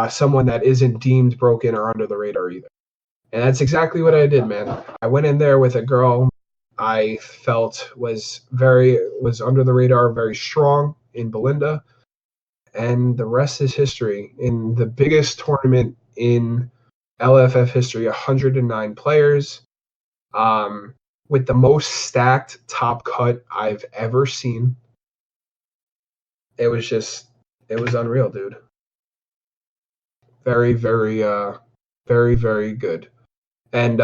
Someone that isn't deemed broken or under the radar either. And that's exactly what I did, man. I went in there with a girl I felt was under the radar, very strong in Belinda, and the rest is history. In the biggest tournament in LFF history, 109 players, with the most stacked top cut I've ever seen. It was unreal, dude. Very, very, very, very good. And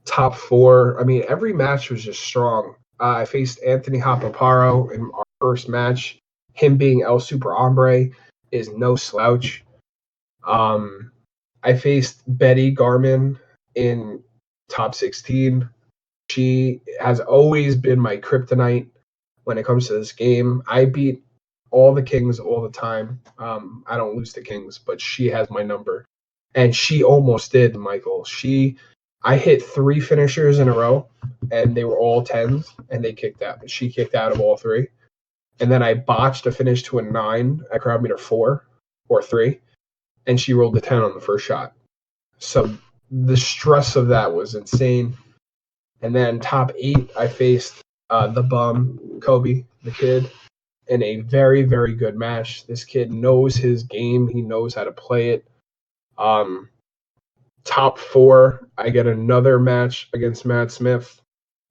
top 4, I mean, every match was just strong. I faced Anthony Hapaparo in our first match. Him being El Super Hombre is no slouch. I faced Betty Garmin in top 16. She has always been my kryptonite when it comes to this game. I beat all the kings all the time. I don't lose to kings, but she has my number. And she almost did, Michael. I hit 3 finishers in a row, and they were all 10s, and they kicked out. She kicked out of all 3. And then I botched a finish to a 9 at crowd meter 4 or 3, and she rolled the 10 on the first shot. So the stress of that was insane. And then top 8, I faced the bum, Kobe, the kid, in a very, very good match. This kid knows his game. He knows how to play it. Top 4, I get another match against Matt Smith.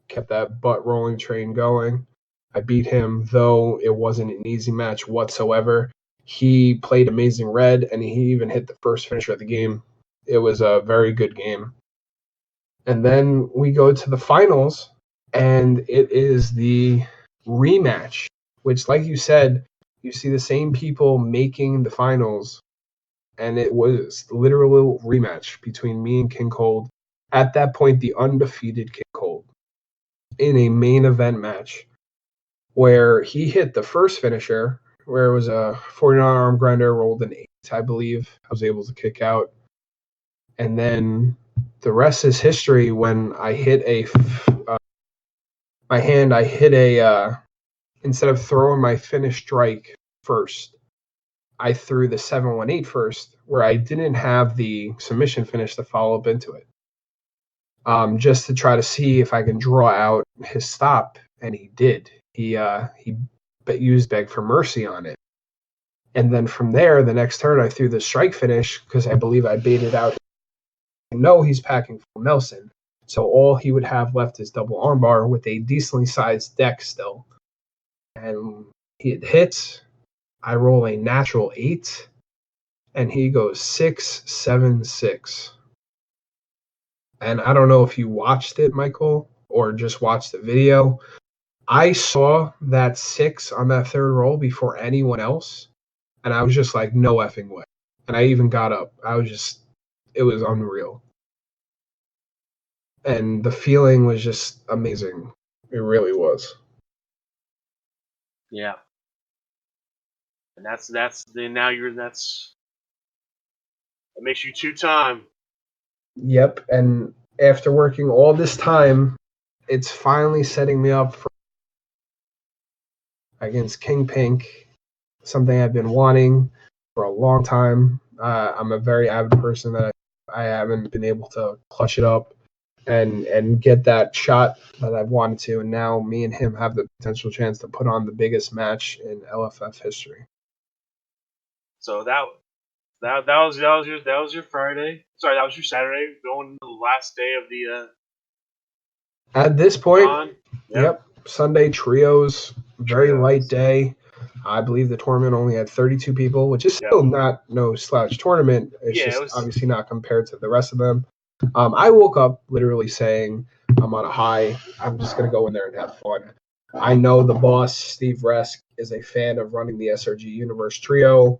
Kept that butt rolling train going. I beat him, though it wasn't an easy match whatsoever. He played amazing red, and he even hit the first finisher of the game. It was a very good game. And then we go to the finals, and it is the rematch, which, like you said, you see the same people making the finals. And it was literal rematch between me and King Cold. At that point, the undefeated King Cold in a main event match where he hit the first finisher, where it was a 49 arm grinder, rolled an 8, I believe. I was able to kick out. And then the rest is history. When I hit instead of throwing my finish strike first, I threw the 7-1-8 first, where I didn't have the submission finish to follow up into it. Just to try to see if I can draw out his stop, and he did. He used Beg for Mercy on it. And then from there, the next turn, I threw the strike finish because I believe I baited out. No, he's packing full Nelson. So all he would have left is double armbar with a decently sized deck still. And he hits. I roll a natural 8, and he goes 6-7-6. And I don't know if you watched it, Michael, or just watched the video. I saw that 6 on that third roll before anyone else, and I was just like, no effing way. And I even got up. It was unreal. And the feeling was just amazing. It really was. Yeah. And that makes you 2-time. Yep, and after working all this time, it's finally setting me up for against King Pink, something I've been wanting for a long time. I'm a very avid person that I haven't been able to clutch it up and get that shot that I've wanted to, and now me and him have the potential chance to put on the biggest match in LFF history. So that was your Friday. Sorry, that was your Saturday, going to the last day of the. At this point, yep, Sunday trios, very light day. I believe the tournament only had 32 people, which is still not no slouch tournament. It's obviously not compared to the rest of them. I woke up literally saying, I'm on a high. I'm just going to go in there and have fun. I know the boss, Steve Resk, is a fan of running the SRG Universe Trio.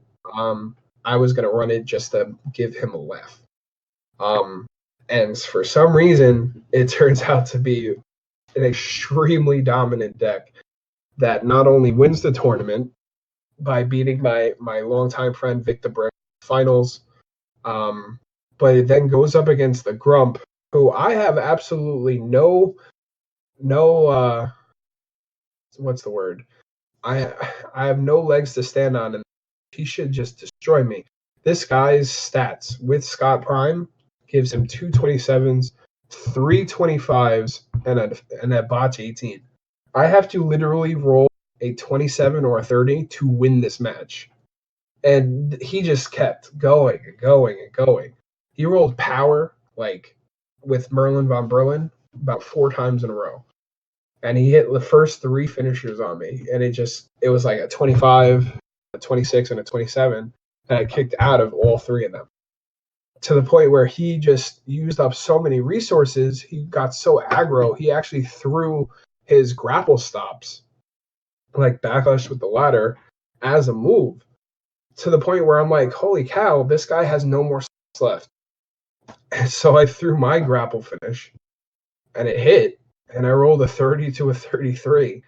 I was going to run it just to give him a laugh. And for some reason, it turns out to be an extremely dominant deck that not only wins the tournament by beating my longtime friend Victor Brick finals, but it then goes up against the Grump, who I have absolutely no what's the word? I have no legs to stand on, and he should just destroy me. This guy's stats with Scott Prime gives him 227s, 325s, and a botch 18. I have to literally roll a 27 or a 30 to win this match. And he just kept going and going and going. He rolled power, like, with Merlin von Berlin about 4 times in a row. And he hit the first 3 finishers on me. And it was like a 25, a 26, and a 27. And I kicked out of all 3 of them. To the point where he just used up so many resources, he got so aggro, he actually threw his grapple stops, like backlash with the ladder, as a move. To the point where I'm like, holy cow, this guy has no more stops left. And so I threw my grapple finish, and it hit, and I rolled a 30 to a 33.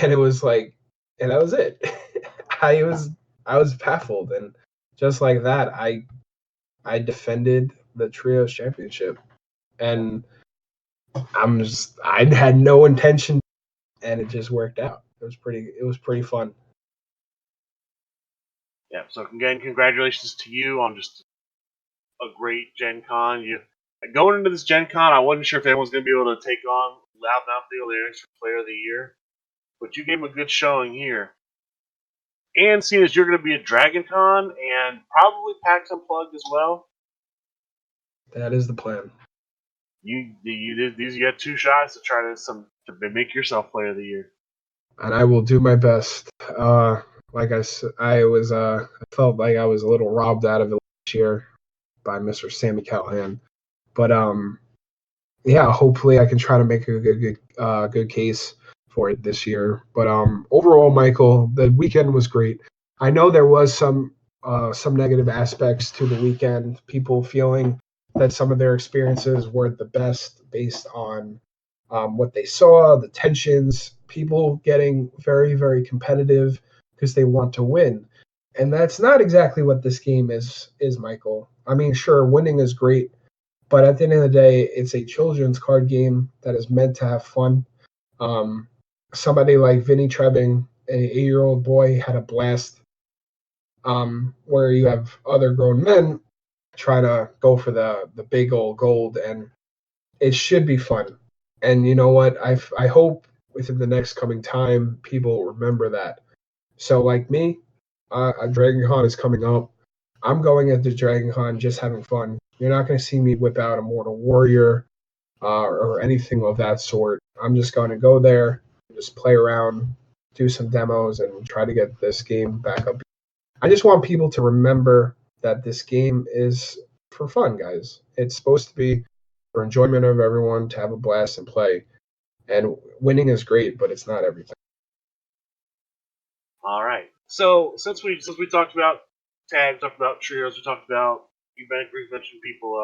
And it was like, and that was it. I was baffled, and just like that, I defended the Trios Championship, and I had no intention, and it just worked out. It was pretty fun. Yeah. So again, congratulations to you on just a great Gen Con. Going into this Gen Con, I wasn't sure if anyone's going to be able to take on Loudmouth the Lyrics for Player of the Year, but you gave him a good showing here. And seeing as you're going to be at Dragon Con and probably PAX Unplugged as well, that is the plan. You got 2 shots to try to make yourself Player of the Year, and I will do my best. Like I said, I felt like I was a little robbed out of it last year by Mr. Sammy Callahan, but yeah, hopefully I can try to make a good case for it this year. But overall, Michael, the weekend was great. I know there was some negative aspects to the weekend. People feeling that some of their experiences weren't the best based on what they saw, the tensions, people getting very, very competitive because they want to win. And that's not exactly what this game is, Michael. I mean, sure, winning is great, but at the end of the day, it's a children's card game that is meant to have fun. Somebody like Vinny Trebing, an 8-year-old boy, had a blast. Where you have other grown men try to go for the big old gold, and it should be fun. And you know what? I hope within the next coming time people remember that. So like me, Dragon Con is coming up. I'm going at the Dragon Con just having fun. You're not going to see me whip out a Mortal Warrior or anything of that sort. I'm just going to go there, just play around, do some demos, and try to get this game back up. I just want people to remember that this game is for fun, guys. It's supposed to be for enjoyment of everyone, to have a blast and play. And winning is great, but it's not everything. All right. So since we talked about tag, talked about trios, we talked about we've mentioned people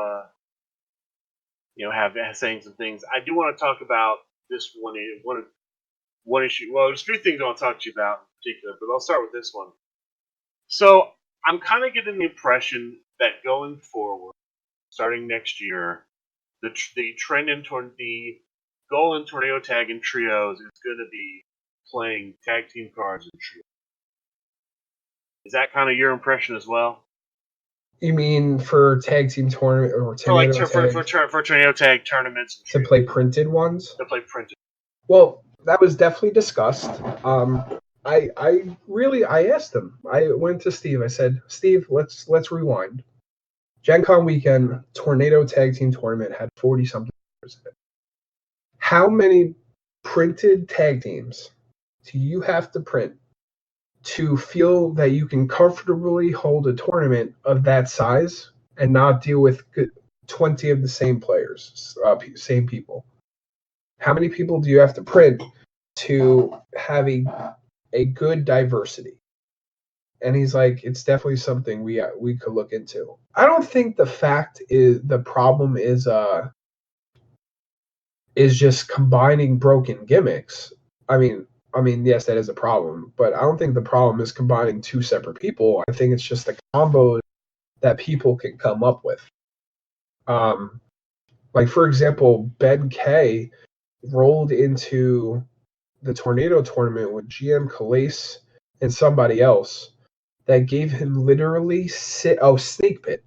have saying some things. I do want to talk about this one issue. Well, there's three things I want to talk to you about in particular, but I'll start with this one. So I'm kind of getting the impression that going forward, starting next year, the trend the goal in tornado tag and trios is going to be playing tag team cards and trios. Is that kind of your impression as well? You mean for tag team tournament or tornado for tornado tag tournaments to play printed ones? To play printed. Well, that was definitely discussed. I asked him. I went to Steve. I said, Steve, let's rewind. GenCon weekend tornado tag team tournament had 40 something players in it. How many printed tag teams do you have to print to feel that you can comfortably hold a tournament of that size and not deal with 20 of the same players, same people? How many people do you have to print to have a good diversity? And he's like, it's definitely something we could look into. I don't think the problem is just combining broken gimmicks. I mean, yes, that is a problem, but I don't think the problem is combining two separate people. I think it's just the combos that people can come up with. Like for example, Ben K rolled into the tornado tournament with GM Calais and somebody else that gave him literally Snake Pit.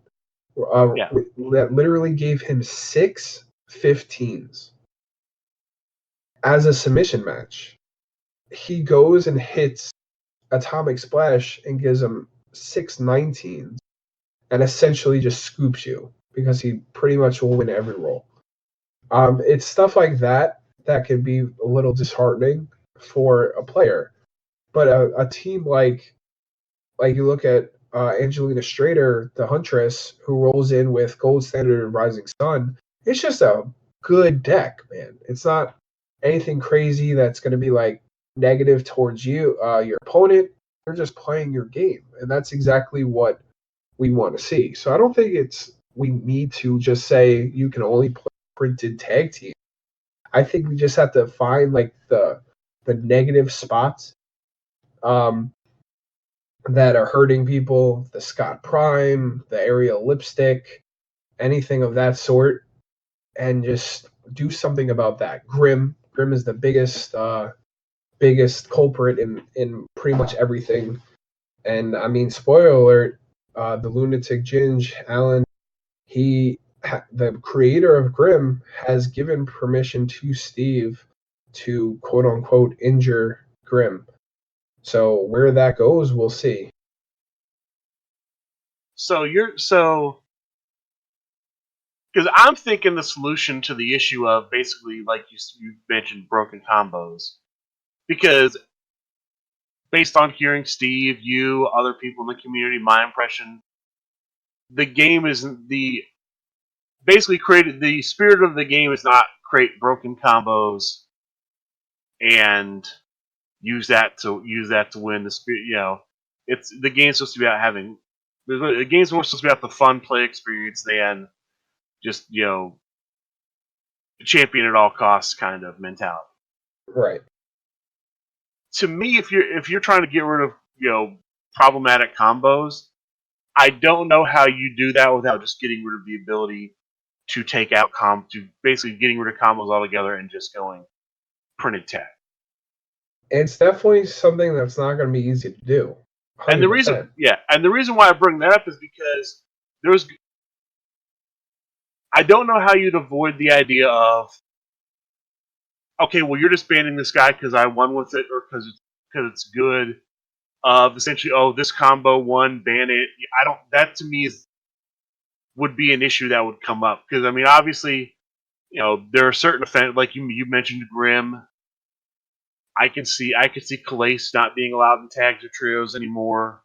That literally gave him 6 15s as a submission match. He goes and hits Atomic Splash and gives him 6 19s and essentially just scoops you because he pretty much will win every roll. It's stuff like that can be a little disheartening for a player. But a team like you look at Angelina Strader, the Huntress, who rolls in with Gold Standard and Rising Sun, it's just a good deck, man. It's not anything crazy that's going to be like negative towards you, your opponent. You're just playing your game, and that's exactly what we want to see. So I don't think we need to just say you can only play printed tag team. I think we just have to find like the negative spots that are hurting people, the Scott Prime, the Ariel Lipstick, anything of that sort, and just do something about that. Grim is the biggest culprit in pretty much everything. And I mean, spoiler alert, the lunatic Ginge, Alan, the creator of Grim, has given permission to Steve to quote unquote injure Grim. So where that goes, we'll see. Because I'm thinking the solution to the issue of basically, like you mentioned, broken combos. Because based on hearing Steve, you, other people in the community, my impression, the game isn't the spirit of the game is not create broken combos and use that to win. The spirit, it's the game's supposed to be about the game's more supposed to be about the fun play experience than just champion at all costs kind of mentality. Right. To me, if you're trying to get rid of problematic combos. I don't know how you do that without just getting rid of the ability to take out to basically getting rid of combos altogether and just going printed tag. It's definitely something that's not going to be easy to do. 100%. And the reason why I bring that up is because I don't know how you'd avoid the idea of, okay, well, you're just banning this guy because I won with it or because it's good. Essentially, oh, this combo won, ban it. That to me would be an issue that would come up because I mean, obviously, there are certain offenses like you mentioned Grim. I can see Calais not being allowed in tags or trios anymore.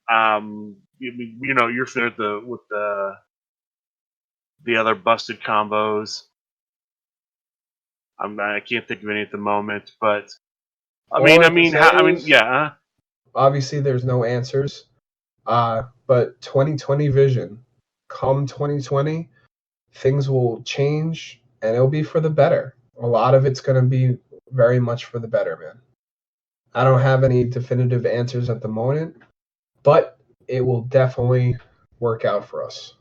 You're familiar with the other busted combos. I can't think of any at the moment, but obviously there's no answers. But 2020 vision, come 2020, things will change and it'll be for the better. A lot of it's going to be very much for the better, man. I don't have any definitive answers at the moment, but it will definitely work out for us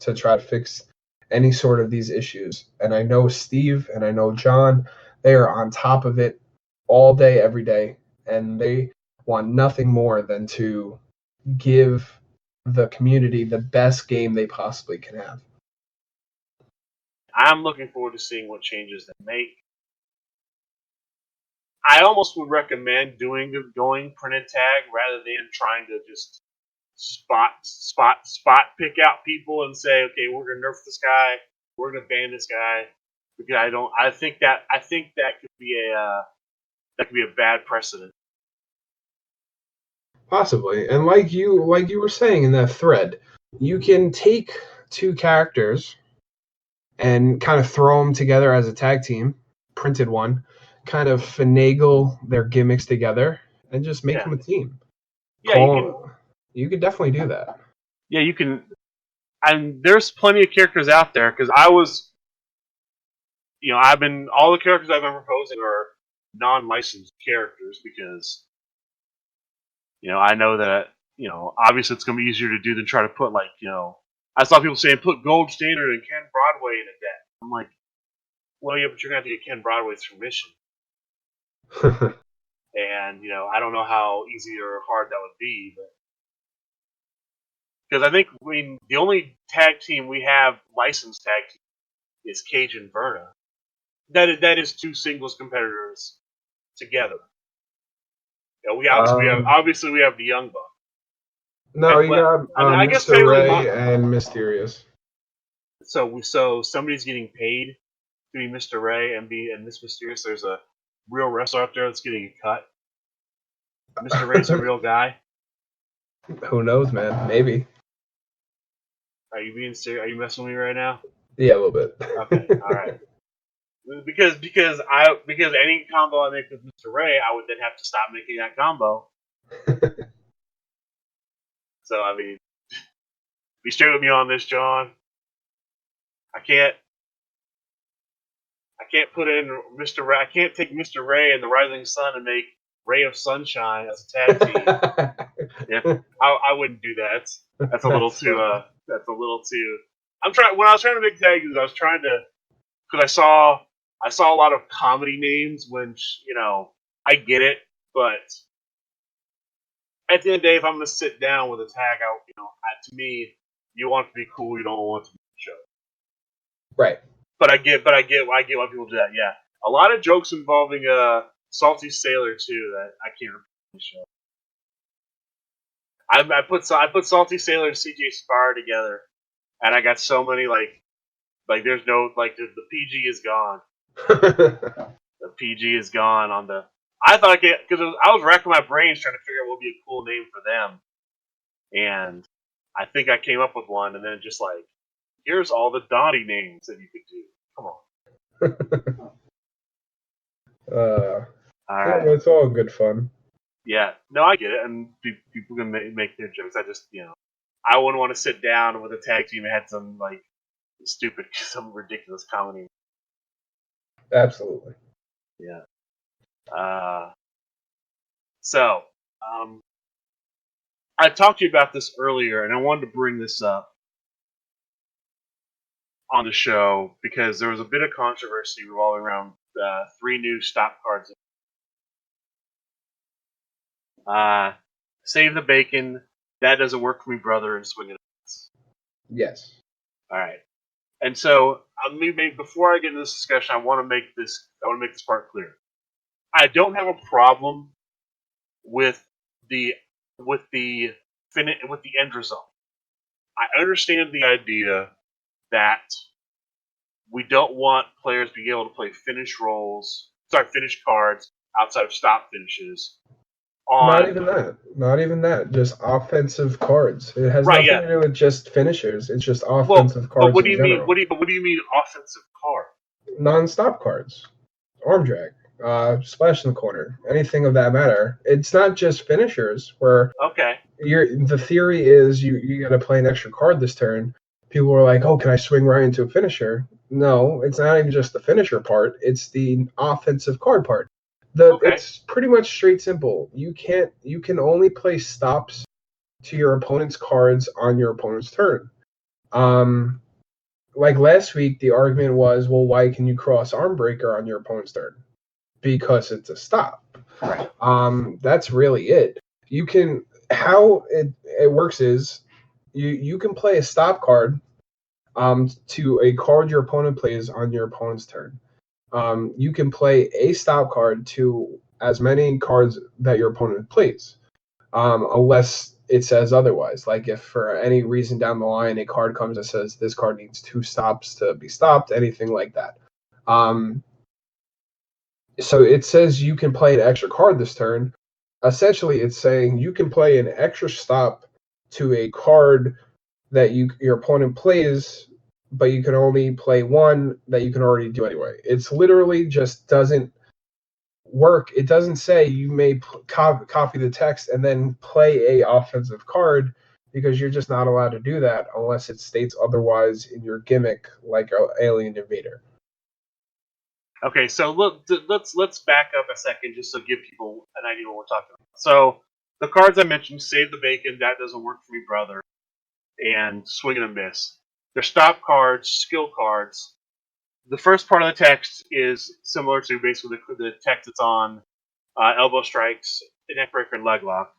to try to fix any sort of these issues. And I know Steve and I know John, they are on top of it all day, every day, and they want nothing more than to give the community the best game they possibly can have. I'm looking forward to seeing what changes they make. I almost would recommend going printed tag rather than trying to just spot pick out people and say, okay, we're gonna nerf this guy, we're gonna ban this guy, because I think that could be a bad precedent. Possibly. And like you were saying in that thread, you can take two characters and kind of throw them together as a tag team, printed one, kind of finagle their gimmicks together and just make them a team. Yeah, you could definitely do that. Yeah, you can. And there's plenty of characters out there because all the characters I've been proposing are non-licensed characters because, I know that, obviously it's going to be easier to do than try to put I saw people saying put Gold Standard and Ken Broadway in a deck. I'm like, well, yeah, but you're going to have to get Ken Broadway's permission. And, I don't know how easy or hard that would be, but because I think, the only tag team we have, licensed tag team, is Cage and Verna. That is two singles competitors together. We obviously have the Young Buck. No, you got Mr. Ray and Mysterious. So somebody's getting paid to be Mr. Ray and Miss Mysterious. There's a real wrestler out there that's getting a cut. Mr. Ray's a real guy. Who knows, man? Maybe. Are you being serious? Are you messing with me right now? Yeah, a little bit. Okay, all right. Because any combo I make with Mr. Ray, I would then have to stop making that combo. So be straight with me on this, John. I can't put in Mr. Ray. I can't take Mr. Ray and the Rising Sun and make Ray of Sunshine as a tag team. Yeah, I wouldn't do that. That's a little too. I'm trying. When I was trying to make tag teams, I was trying to, because I saw a lot of comedy names, which I get it, but at the end of the day, if I'm going to sit down with a tag out, to me, you want it to be cool. You don't want it to be a show. Right. But I get why people do that. Yeah, a lot of jokes involving Salty Sailor too that I can't remember the show. I put Salty Sailor and CJ Spire together, and I got so many there's no the PG is gone. The PG is gone on the. I thought because I was racking my brains trying to figure out what would be a cool name for them, and I think I came up with one, and then just here's all the Donnie names that you could do. Come on. All right. It's all good fun. Yeah, no, I get it, and people can make their jokes. I just, I wouldn't want to sit down with a tag team that had some some ridiculous comedy. Absolutely. Yeah. So I talked to you about this earlier, and I wanted to bring this up on the show because there was a bit of controversy revolving around 3 new stop cards. Save the bacon. That doesn't work for me, brother. And swing it. Yes. All right. And so, before I get into this discussion, I want to make this part clear. I don't have a problem with the end result. I understand the idea that we don't want players being able to play finish cards outside of stop finishes. Not even that. Just offensive cards. It has nothing to do with just finishers. It's just offensive cards. But what do in you general. mean? What do you mean offensive card? Non-stop cards, arm drag, splash in the corner, anything of that matter. It's not just finishers. Where the theory is you got to play an extra card this turn. People are like, oh, can I swing right into a finisher? No, it's not even just the finisher part. It's the offensive card part. It's pretty much straight simple. You can only play stops to your opponent's cards on your opponent's turn. Like last week, the argument was, well, why can you cross arm breaker on your opponent's turn? Because it's a stop. Right. That's really it. How it works is you can play a stop card to a card your opponent plays on your opponent's turn. You can play a stop card to as many cards that your opponent plays, unless it says otherwise. Like if for any reason down the line a card comes that says this card needs 2 stops to be stopped, anything like that. So it says you can play an extra card this turn. Essentially, it's saying you can play an extra stop to a card that your opponent plays, but you can only play one that you can already do anyway. It's literally just doesn't work. It doesn't say you may copy the text and then play a offensive card, because you're just not allowed to do that unless it states otherwise in your gimmick, like Alien Invader. Okay, so let's back up a second just to give people an idea what we're talking about. So the cards I mentioned, Save the Bacon, That Doesn't Work for Me, Brother, and Swing and a Miss. They're stop cards, skill cards. The first part of the text is similar to basically the text that's on elbow strikes, neck breaker, and leg lock,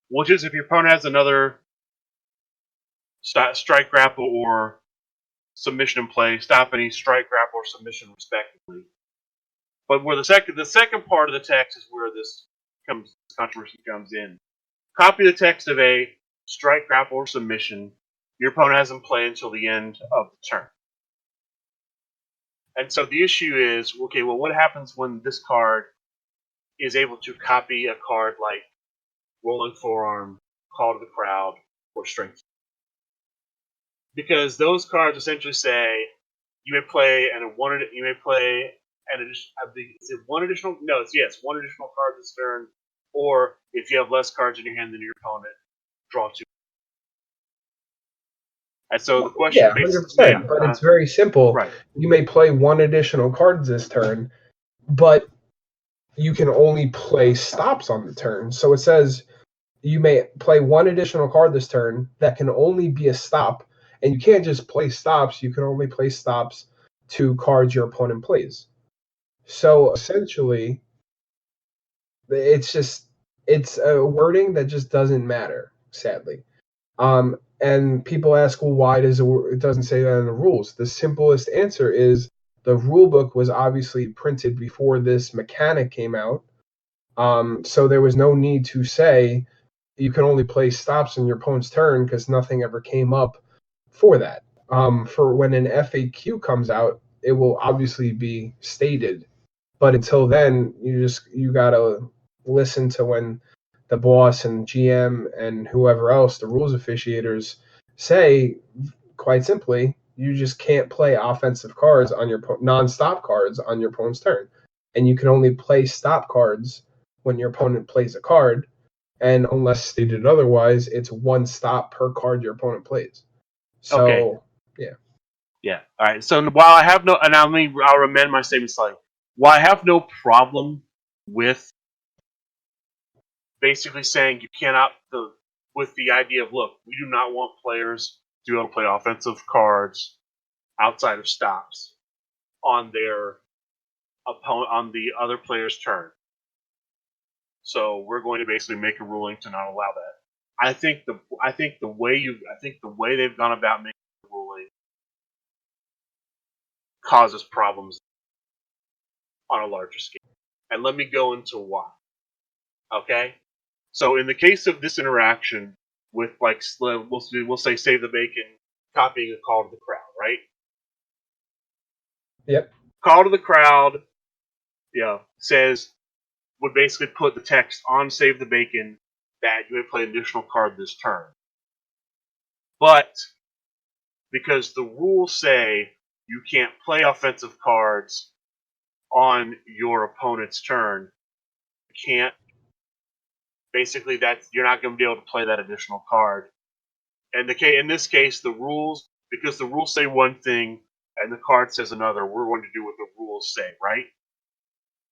which is if your opponent has another strike, grapple, or submission in play, stop any strike, grapple, or submission respectively. But where the second part of the text is where this controversy comes in. Copy the text of a strike, grapple, or submission your opponent has in play until the end of the turn. And so the issue is, okay, well, what happens when this card is able to copy a card like Rolling Forearm, Call to the Crowd, or Strength? Because those cards essentially say you may play one additional card this turn, or if you have less cards in your hand than your opponent, draw 2. And so the question, 100%, but it's very simple. Right. You may play 1 additional card this turn, but you can only play stops on the turn. So it says you may play 1 additional card this turn that can only be a stop, and you can't just play stops. You can only play stops to cards your opponent plays. So essentially, it's a wording that just doesn't matter, sadly. And people ask, well, why it doesn't say that in the rules? The simplest answer is the rule book was obviously printed before this mechanic came out. So there was no need to say you can only play stops on your opponent's turn, because nothing ever came up for that. For when an FAQ comes out, it will obviously be stated. But until then, you gotta listen to when the boss and GM and whoever else, the rules officiators, say, quite simply, you just can't play offensive cards on your non-stop cards on your opponent's turn, and you can only play stop cards when your opponent plays a card, and unless stated otherwise, it's 1 stop per card your opponent plays. So, okay. Yeah. Yeah. All right. So while I have I'll amend my statement slightly. While I have no problem with basically saying you cannot, with the idea of, look, we do not want players to be able to play offensive cards outside of stops on their opponent on the other player's turn. So we're going to basically make a ruling to not allow that. I think the way they've gone about making the ruling causes problems on a larger scale. And let me go into why. Okay? So in the case of this interaction with, like, we'll say Save the Bacon copying a call to the crowd, right? Yep. Call to the crowd, says, would basically put the text on Save the Bacon that you may play an additional card this turn. But because the rules say you can't play offensive cards on your opponent's turn, you can't. Basically, you're not going to be able to play that additional card. And in this case, because the rules say one thing and the card says another, we're going to do what the rules say, right?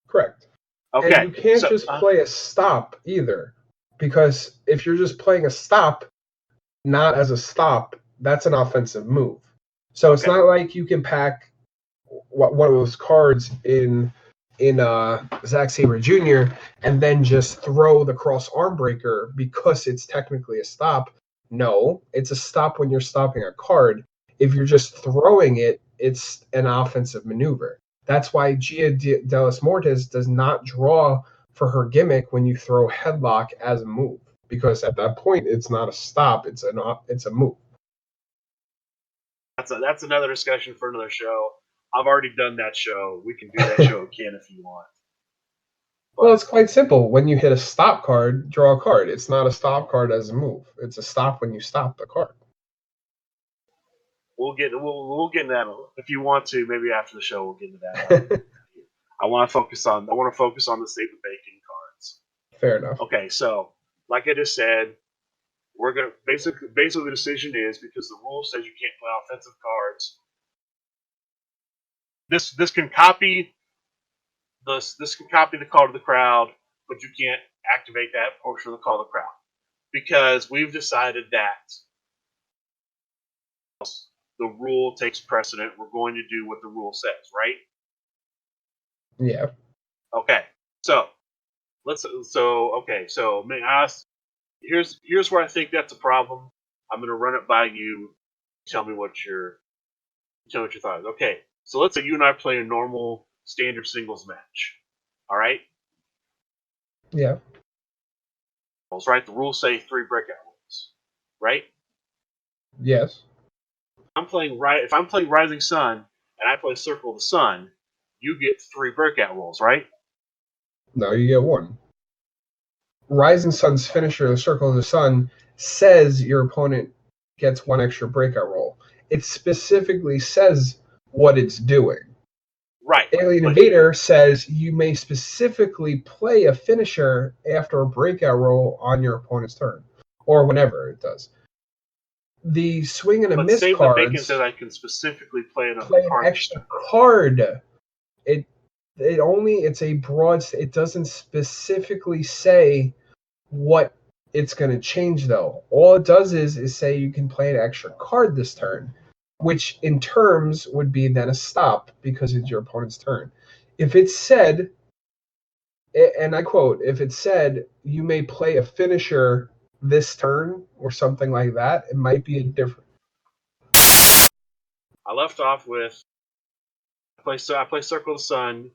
Correct. Okay. And you can't just play a stop either, because if you're just playing a stop, not as a stop, that's an offensive move. So it's not like you can pack one of those cards in Zack Sabre Jr. and then just throw the cross arm breaker because it's technically a stop. No, it's a stop when you're stopping a card. If you're just throwing it, it's an offensive maneuver. That's why Gia de los Mortis does not draw for her gimmick when you throw headlock as a move, because at that point it's not a stop, it's a move. That's another discussion for another show. I've already done that show. We can do that show again if you want. Well, it's quite simple. When you hit a stop card, draw a card. It's not a stop card as a move. It's a stop when you stop the card. We'll get into that if you want to. Maybe after the show, we'll get into that. I want to focus on the Save the Bacon cards. Fair enough. Okay, so like I just said, we're gonna basically the decision is, because the rule says you can't play offensive cards. This can copy the call to the crowd, but you can't activate that portion of the call to the crowd, because we've decided that the rule takes precedent. We're going to do what the rule says, right? Yeah. Okay. So may I ask? Here's where I think that's a problem. I'm going to run it by you. Tell me what your thought is. Okay. So let's say you and I play a normal standard singles match. All right. Yeah. Right. The rules say 3 breakout rules. Right. Yes. If I'm playing Rising Sun and I play Circle of the Sun, you get 3 breakout rolls, right? No, you get 1. Rising Sun's finisher, the Circle of the Sun, says your opponent gets 1 extra breakout roll. It specifically says what it's doing. Right. Alien Invader says you may specifically play a finisher after a breakout roll on your opponent's turn, or whenever it does. The swing and a miss Save cards. the Bacon says I can specifically play an extra card. It's a broad. It doesn't specifically say what it's going to change, though. All it does is say you can play an extra card this turn, which in terms would be then a stop because it's your opponent's turn. If it said, and I quote, if it said you may play a finisher this turn or something like that, it might be a different. I left off with I play Circle of the Sun.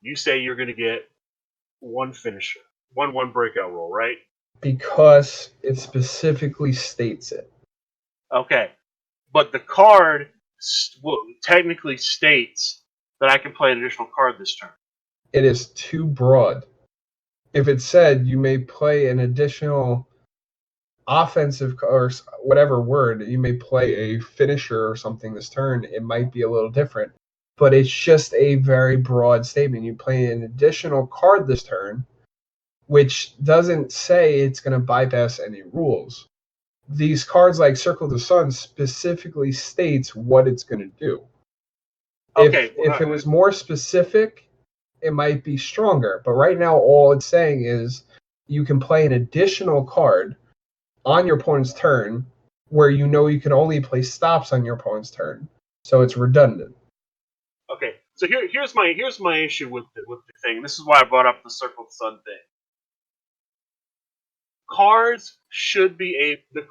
You say you're going to get 1 finisher, one breakout roll, right? Because it specifically states it. Okay, but the card technically states that I can play an additional card this turn. It is too broad. If it said you may play an additional offensive or whatever word, you may play a finisher or something this turn, it might be a little different. But it's just a very broad statement. You play an additional card this turn, which doesn't say it's going to bypass any rules. These cards like Circle of the Sun specifically states what it's going to do. If it was more specific, it might be stronger. But right now, all it's saying is you can play an additional card on your opponent's turn where you know you can only play stops on your opponent's turn. So it's redundant. Okay, so here's my issue with the thing. This is why I brought up the Circle the Sun thing. Cards should be the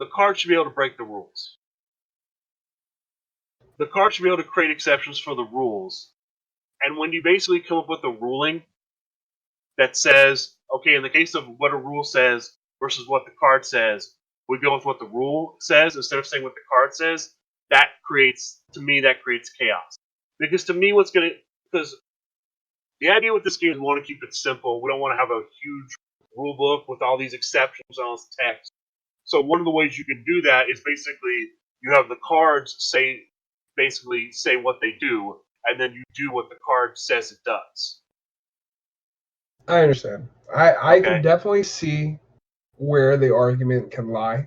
card should be able to break the rules. The card should be able to create exceptions for the rules. And when you basically come up with a ruling that says, okay, in the case of what a rule says versus what the card says, we go with what the rule says instead of saying what the card says, that creates chaos. Because to me, because the idea with this game is we want to keep it simple. We don't want to have a huge rule book with all these exceptions on its text. So one of the ways you can do that is basically you have the cards say what they do, and then you do what the card says it does. I understand. I Okay. can definitely see where the argument can lie.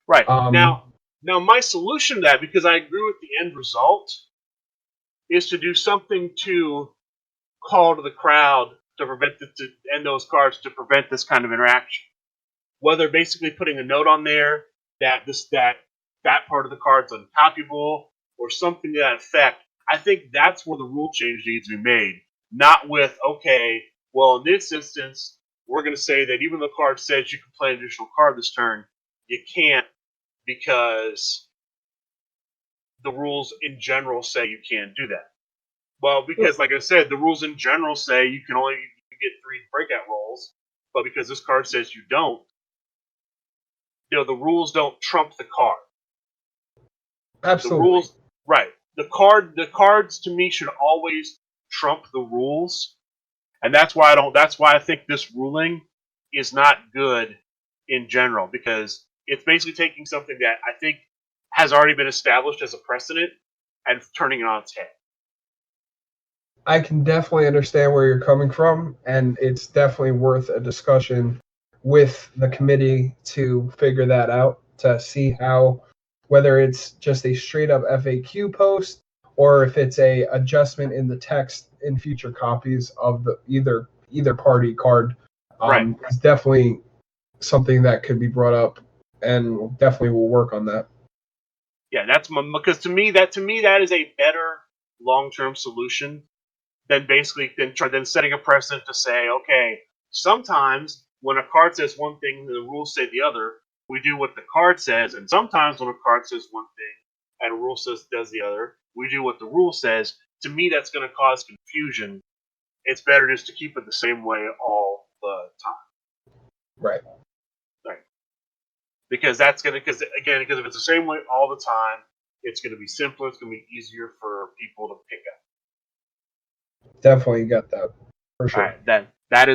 Right. Now my solution to that, because I agree with the end result, is to do something to call to the crowd to end those cards to prevent this kind of interaction. Whether basically putting a note on there that that part of the card's uncopyable or something to that effect. I think that's where the rule change needs to be made. Not with, okay, well, in this instance, we're going to say that even though the card says you can play an additional card this turn, you can't because the rules in general say you can't do that. Well, because like I said, the rules in general say you can only get 3 breakout rolls, but because this card says you don't, the rules don't trump the card. Absolutely. The rules, right? The cards to me should always trump the rules, and that's why I think this ruling is not good in general, because it's basically taking something that I think has already been established as a precedent and turning it on its head. I can definitely understand where you're coming from, and it's definitely worth a discussion with the committee to figure that out, to see how, whether it's just a straight up FAQ post or if it's a adjustment in the text in future copies of the either party card. Right. It's definitely something that could be brought up, and definitely will work on that. Yeah, because to me that is a better long-term solution than setting a precedent to say, okay, sometimes when a card says one thing, the rules say the other. We do what the card says, and sometimes when a card says one thing and a rule does the other, we do what the rule says. To me, that's going to cause confusion. It's better just to keep it the same way all the time. Right. Right. Because if it's the same way all the time, it's going to be simpler. It's going to be easier for people to pick up. Definitely get that for sure. All right, that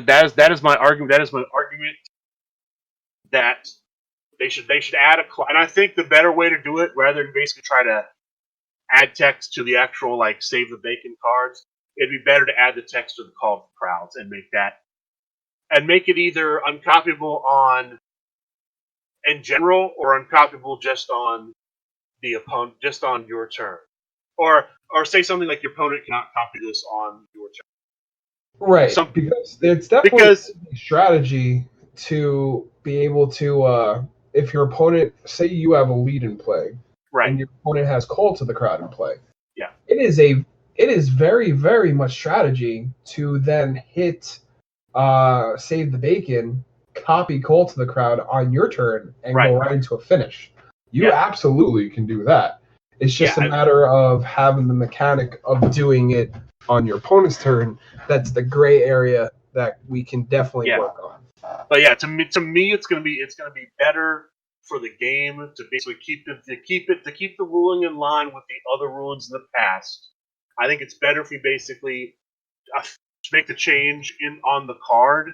is my argument. That is my argument that they should add a clause. And I think the better way to do it, rather than basically try to add text to the actual save the bacon cards, it'd be better to add the text to the call of the crowds and make it either uncopyable on in general or uncopyable just on the opponent, just on your turn, or say something like your opponent cannot copy this on your turn. Right, because it's definitely a strategy to be able to, if your opponent, say you have a lead in play, right, and your opponent has call to the crowd in play, yeah, it is very, very much strategy to then hit save the bacon, copy call to the crowd on your turn, and go right into a finish. You absolutely can do that. It's just a matter of having the mechanic of doing it on your opponent's turn. That's the gray area that we can definitely work on. But yeah, to me, it's gonna be better for the game to basically keep the ruling in line with the other rulings in the past. I think it's better if we basically make the change on the card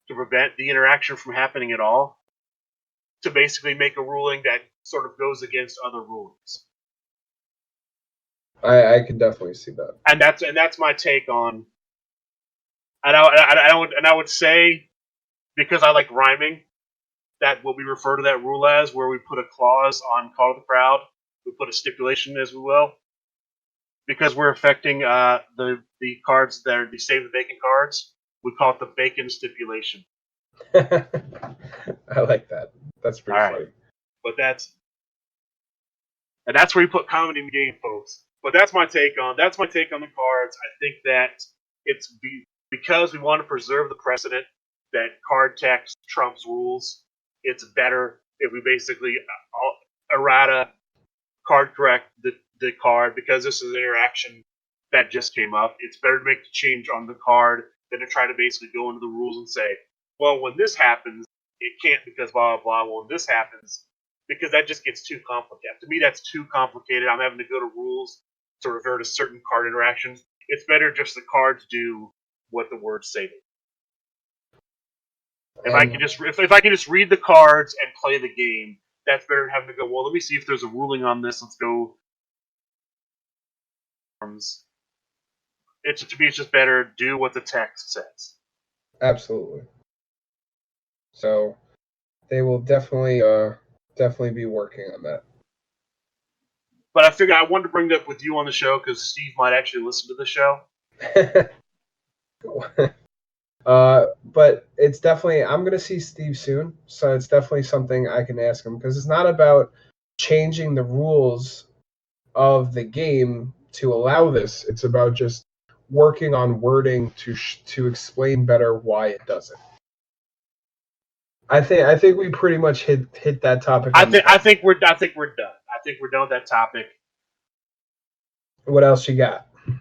to prevent the interaction from happening at all. To basically make a ruling that sort of goes against other rulings. I can definitely see that, and that's my take on. And I would say, because I like rhyming, that what we refer to that rule as, where we put a clause on call to the crowd, we put a stipulation, as we will. because we're affecting the cards that are the save the bacon cards. We call it the bacon stipulation. I like that. That's pretty funny. But that's where you put comedy in the game, folks. But that's my take on the cards. I think that it's because we want to preserve the precedent that card text trumps rules. It's better if we basically errata card correct the card, because this is an interaction that just came up. It's better to make the change on the card than to try to basically go into the rules and say, well, when this happens, it can't because blah, blah, blah. Well, when this happens, because that just gets too complicated. To me, that's too complicated. I'm having to go to rules to revert to certain card interactions. It's better just the cards do what the words say. If I can just read the cards and play the game, that's better than having to go, well, let me see if there's a ruling on this. Let's go. To me, it's just better do what the text says. Absolutely. So they will definitely be working on that. But I figured I wanted to bring it up with you on the show because Steve might actually listen to the show. But it's definitely, I'm going to see Steve soon, so it's definitely something I can ask him, because it's not about changing the rules of the game to allow this. It's about just working on wording to explain better why it doesn't. I think we pretty much hit that topic. I think we're done. I think we're done with that topic. What else you got? I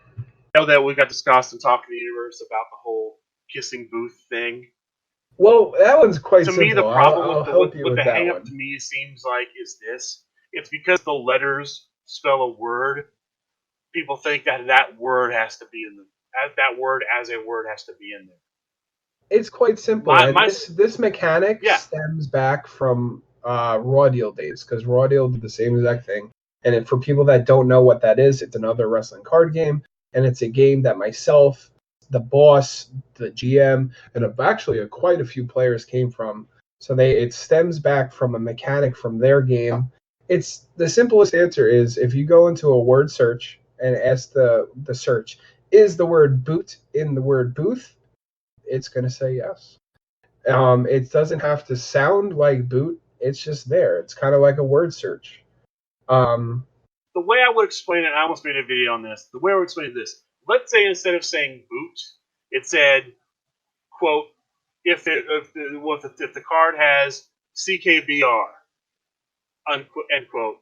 know that we got discussed and talked to the universe about the whole kissing booth thing. Well, that one's quite simple. To me, the problem with the hang up to me seems like is this. It's because the letters spell a word. People think that word has to be in them. That word as a word has to be in there. It's quite simple. This mechanic stems back from Raw Deal days, because Raw Deal did the same exact thing. And for people that don't know what that is, it's another wrestling card game, and it's a game that myself, the boss, the GM, and actually quite a few players came from. So it stems back from a mechanic from their game. It's the simplest answer is if you go into a word search and ask the search, is the word boot in the word booth? It's going to say yes. It doesn't have to sound like boot. It's just there. It's kind of like a word search. The way I would explain it, I almost made a video on this. The way I would explain this, let's say instead of saying boot, it said, quote, if the card has CKBR, unquote, end quote.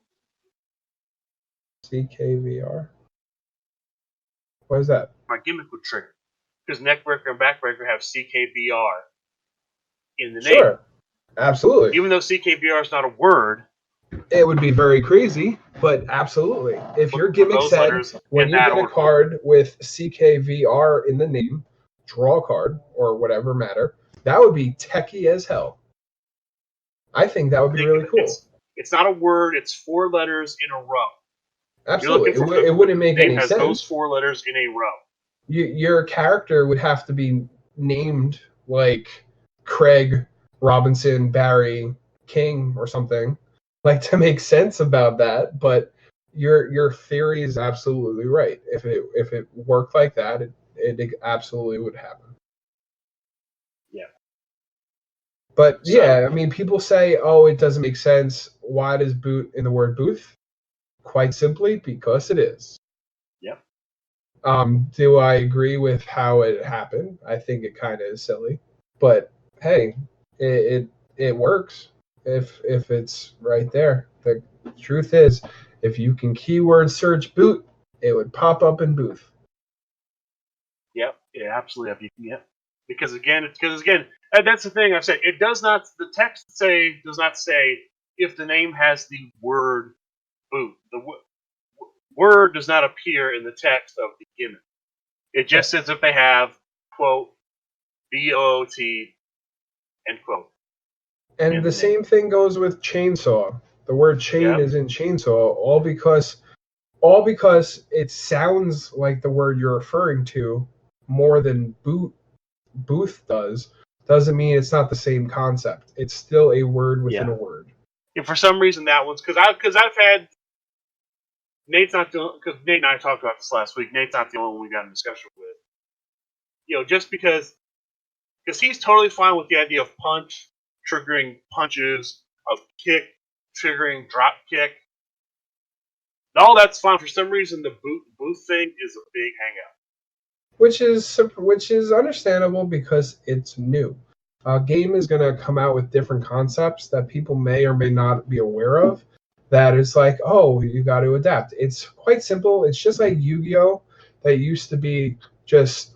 CKVR? What is that? My gimmick would trigger. Because neckbreaker and backbreaker have CKBR in the name. Sure, absolutely. Even though CKBR is not a word, it would be very crazy, but absolutely. If your gimmick said when you get a card with CKVR in the name, draw a card or whatever matter, that would be techie as hell. I think that would be really cool. It's not a word; it's 4 letters in a row. Absolutely, it wouldn't make any sense. Those 4 letters in a row. Your character would have to be named like Craig, Robinson, Barry, King, or something, like, to make sense about that. But your theory is absolutely right. If it worked like that, it absolutely would happen. Yeah. But I mean, people say, "Oh, it doesn't make sense. Why does boot in the word booth?" Quite simply, because it is. Yep. Do I agree with how it happened? I think it kind of is silly, but hey, it works if it's right there. The truth is, if you can keyword search boot, it would pop up in booth. Yep. Yeah, absolutely. Yep. Because again, that's the thing I've said. It does not. The text does not say if the name has the word boot. The word does not appear in the text of the gimmick. It just says if they have, quote, BOOT, end quote. And the same thing goes with chainsaw. The word chain is in chainsaw, all because it sounds like the word you're referring to more than booth doesn't mean it's not the same concept. It's still a word within a word. If for some reason that one's because I've had Nate's not the because Nate and I talked about this last week. Nate's not the only one we got in discussion with. Just because he's totally fine with the idea of punch triggering punches, of kick triggering drop kick. All that's fine. For some reason, the boot thing is a big hangout. Which is understandable because it's new. A game is going to come out with different concepts that people may or may not be aware of. That it's like, oh, you got to adapt. It's quite simple. It's just like Yu-Gi-Oh! That used to be just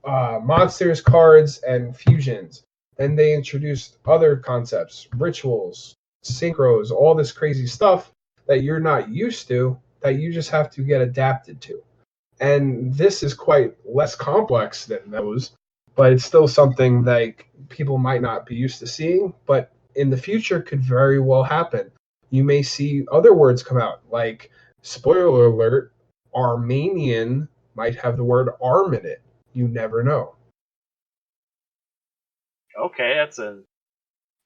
monsters, cards, and fusions. Then they introduced other concepts, rituals, synchros, all this crazy stuff that you're not used to, that you just have to get adapted to. And this is quite less complex than those, but it's still something like people might not be used to seeing, but in the future could very well happen. You may see other words come out, like, spoiler alert, Armenian might have the word arm in it. You never know. Okay,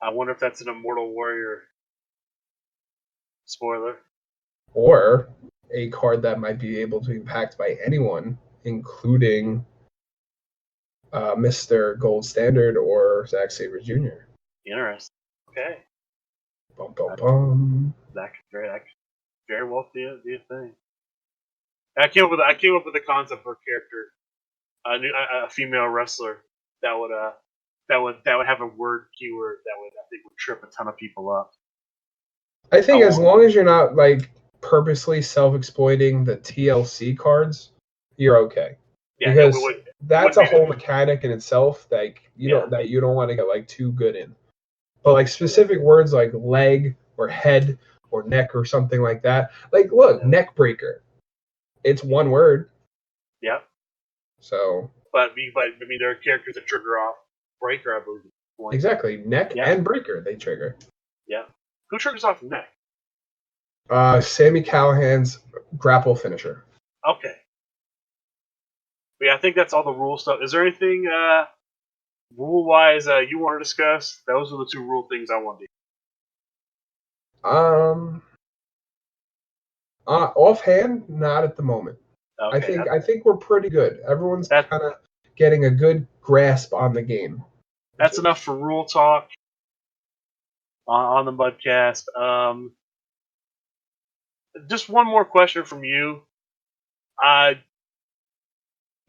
I wonder if that's an Immortal Warrior spoiler. Or a card that might be able to be packed by anyone, including Mr. Gold Standard or Zack Sabre Jr. Interesting. Okay. Bum, bum, bum. That could very well be a thing. I came up with the concept for a character, a female wrestler that would have a word keyword that I think would trip a ton of people up. I think as long as you're not like purposely self-exploiting the TLC cards, you're okay. Yeah, because that's a whole mechanic in itself that you don't want to get like too good in. But like specific words like leg or head or neck or something like that. Like look, neck breaker. It's one word. Yeah. So. But I mean, there are characters that trigger off breaker, I believe. Exactly, neck and breaker they trigger. Yeah. Who triggers off neck? Sami Callihan's grapple finisher. Okay. But yeah, I think that's all the rule stuff. Is there anything rule-wise you want to discuss? Those are the two rule things I want to offhand, not at the moment. Okay, I think we're pretty good. Everyone's kind of getting a good grasp on the game. That's enough for rule talk on the Mudcast. Just one more question from you.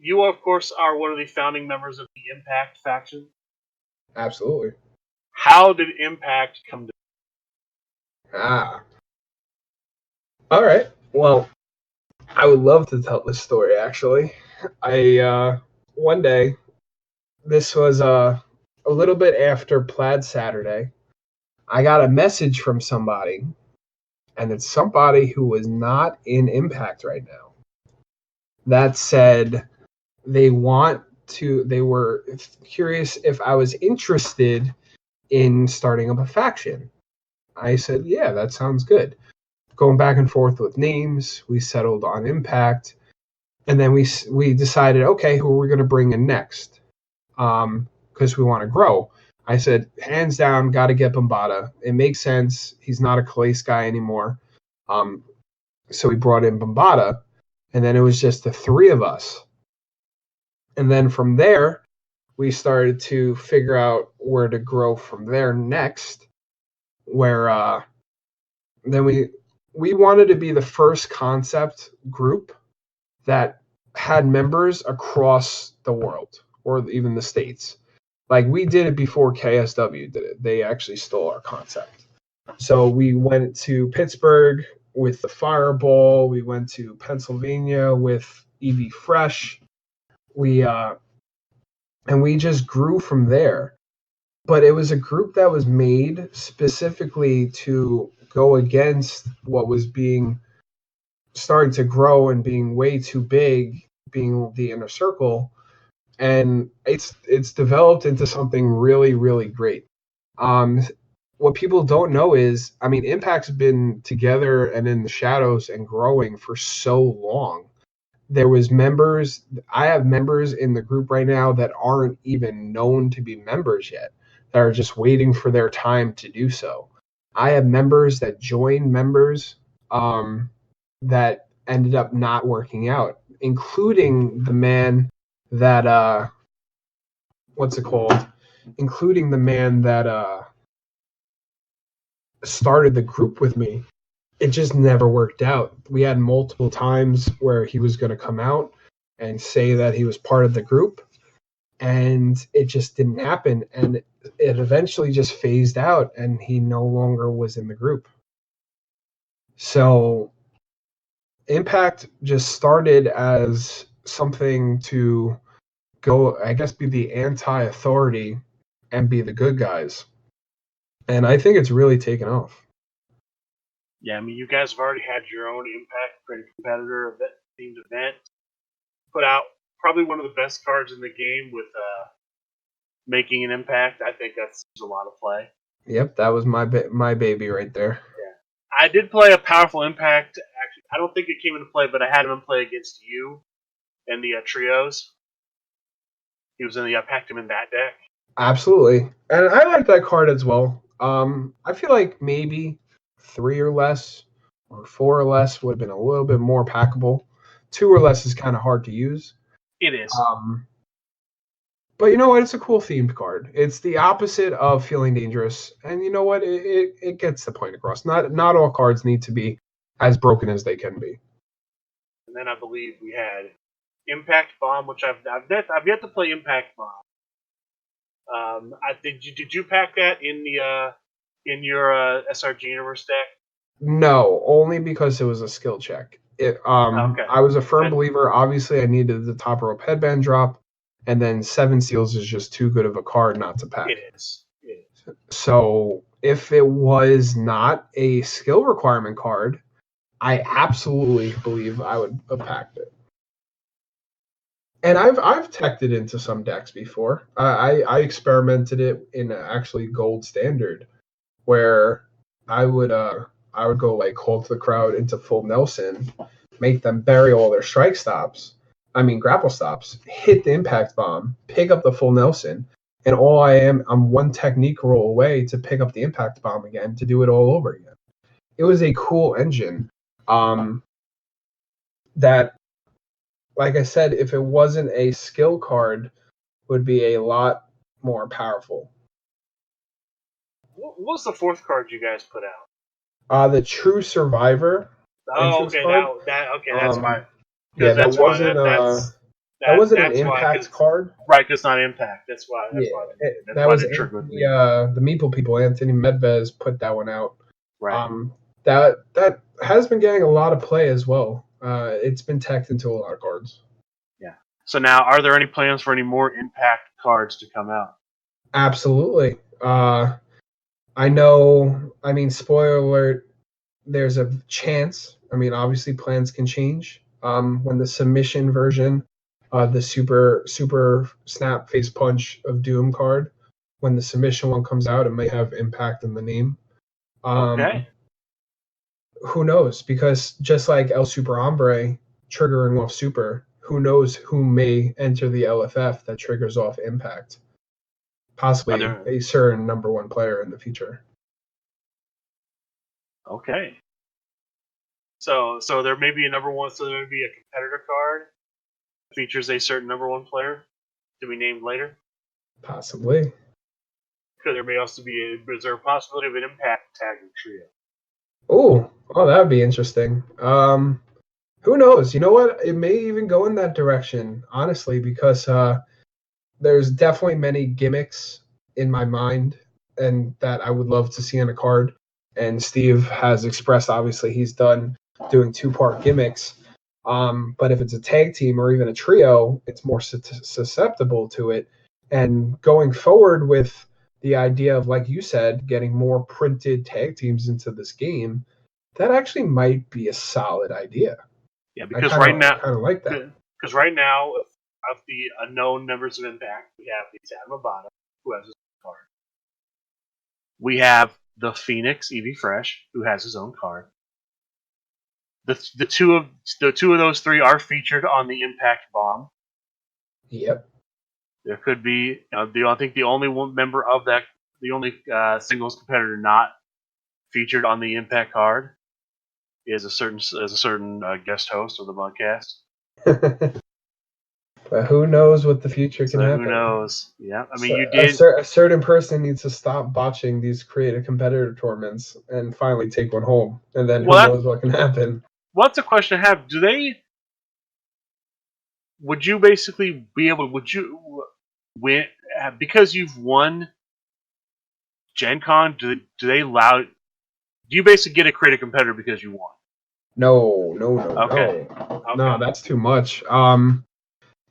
You, of course, are one of the founding members of the Impact faction. Absolutely. How did Impact come to? All right. Well, I would love to tell this story. Actually, one day, this was a little bit after Plaid Saturday, I got a message from somebody, and it's somebody who was not in Impact right now, that said they were curious if I was interested in starting up a faction. I said, yeah, that sounds good. Going back and forth with names, we settled on Impact, and then we decided, okay, who are we going to bring in next? Because we want to grow. I said, hands down, got to get Bombada. It makes sense. He's not a Calais guy anymore. So we brought in Bombada, and then it was just the three of us. And then from there, we started to figure out where to grow from there next, where then we wanted to be the first concept group that had members across the world or even the States. Like we did it before KSW did it. They actually stole our concept. So we went to Pittsburgh with the Fireball. We went to Pennsylvania with EV Fresh. We just grew from there. But it was a group that was made specifically to go against what was starting to grow and being way too big, being the inner circle. And it's developed into something really, really great. What people don't know is, I mean, Impact's been together and in the shadows and growing for so long. There was members. I have members in the group right now that aren't even known to be members yet, that are just waiting for their time to do so. I have members that join members that ended up not working out, including the man that what's it called? Including the man that started the group with me. It just never worked out. We had multiple times where he was going to come out and say that he was part of the group, and it just didn't happen. And it eventually just phased out, and he no longer was in the group. So Impact just started as something to go, I guess, be the anti-authority and be the good guys. And I think it's really taken off. Yeah, I mean, you guys have already had your own Impact competitor themed event. Put out probably one of the best cards in the game with making an impact. I think that's a lot of play. Yep, that was my baby right there. Yeah, I did play a powerful impact. Actually, I don't think it came into play, but I had him in play against you and the trios. He was in the packed him in that deck. Absolutely, and I like that card as well. I feel like maybe 3 or less or 4 or less would have been a little bit more packable. 2 or less is kind of hard to use. It is. But you know what? It's a cool themed card. It's the opposite of Feeling Dangerous, and you know what? It gets the point across. Not all cards need to be as broken as they can be. And then I believe we had Impact Bomb, which I've yet to play Impact Bomb. I think did you pack that in the in your SRG Universe deck? No, only because it was a skill check. Okay. I was a firm believer. Obviously, I needed the top rope headband drop, and then 7 Seals is just too good of a card not to pack. It is. So if it was not a skill requirement card, I absolutely believe I would have packed it. And I've teched it into some decks before. I experimented it in actually gold standard, where I would go like Call to the Crowd into full Nelson, make them bury all their grapple stops, hit the impact bomb, pick up the full Nelson, and I'm one technique roll away to pick up the impact bomb again to do it all over again. It was a cool engine. That, like I said, if it wasn't a skill card, would be a lot more powerful. What was the 4th card you guys put out? The True Survivor. Oh, okay. That's fine. Yeah, that wasn't an impact card. Right, it's not impact. That's why. That was the Meeple people. Anthony Medvez put that one out. Right. That has been getting a lot of play as well. It's been teched into a lot of cards. Yeah. So now, are there any plans for any more impact cards to come out? Absolutely. I know. I mean, spoiler alert. There's a chance. I mean, obviously plans can change. When the submission version, the super snap face punch of Doom card, when the submission one comes out, it may have impact in the name. Okay. Who knows? Because just like El Super Hombre triggering off super, who knows who may enter the LFF that triggers off impact? Possibly a certain number 1 player in the future. Okay. So there may be a number 1. So there may be a competitor card that features a certain number 1 player to be named later. Possibly. Because there may also be is there a possibility of an impact tagging trio? Oh, that would be interesting. Who knows? You know what? It may even go in that direction, honestly, because there's definitely many gimmicks in my mind and that I would love to see on a card. And Steve has expressed, obviously, he's done doing 2-part gimmicks. But if it's a tag team or even a trio, it's more susceptible to it. And going forward with the idea of, like you said, getting more printed tag teams into this game, that actually might be a solid idea. Yeah, because right now, kind of like that. Because right now, of the unknown members of Impact, we have the Sam Abada, who has his own card. We have the Phoenix Evie Fresh, who has his own card. The two of those 3 are featured on the Impact Bomb. Yep. There could be, I think the only one member of that, the only singles competitor not featured on the Impact card is a certain guest host of the Mudcast. But who knows what the future can So happen? who knows? Yeah, I mean, So you did. a certain person needs to stop botching these creative competitor tournaments and finally take one home, and then who knows what can happen. What's a question I have? Would you basically be able? Would you win because you've won GenCon? Do they allow? Do you basically get a creative competitor because you won? No. Okay. No, that's too much.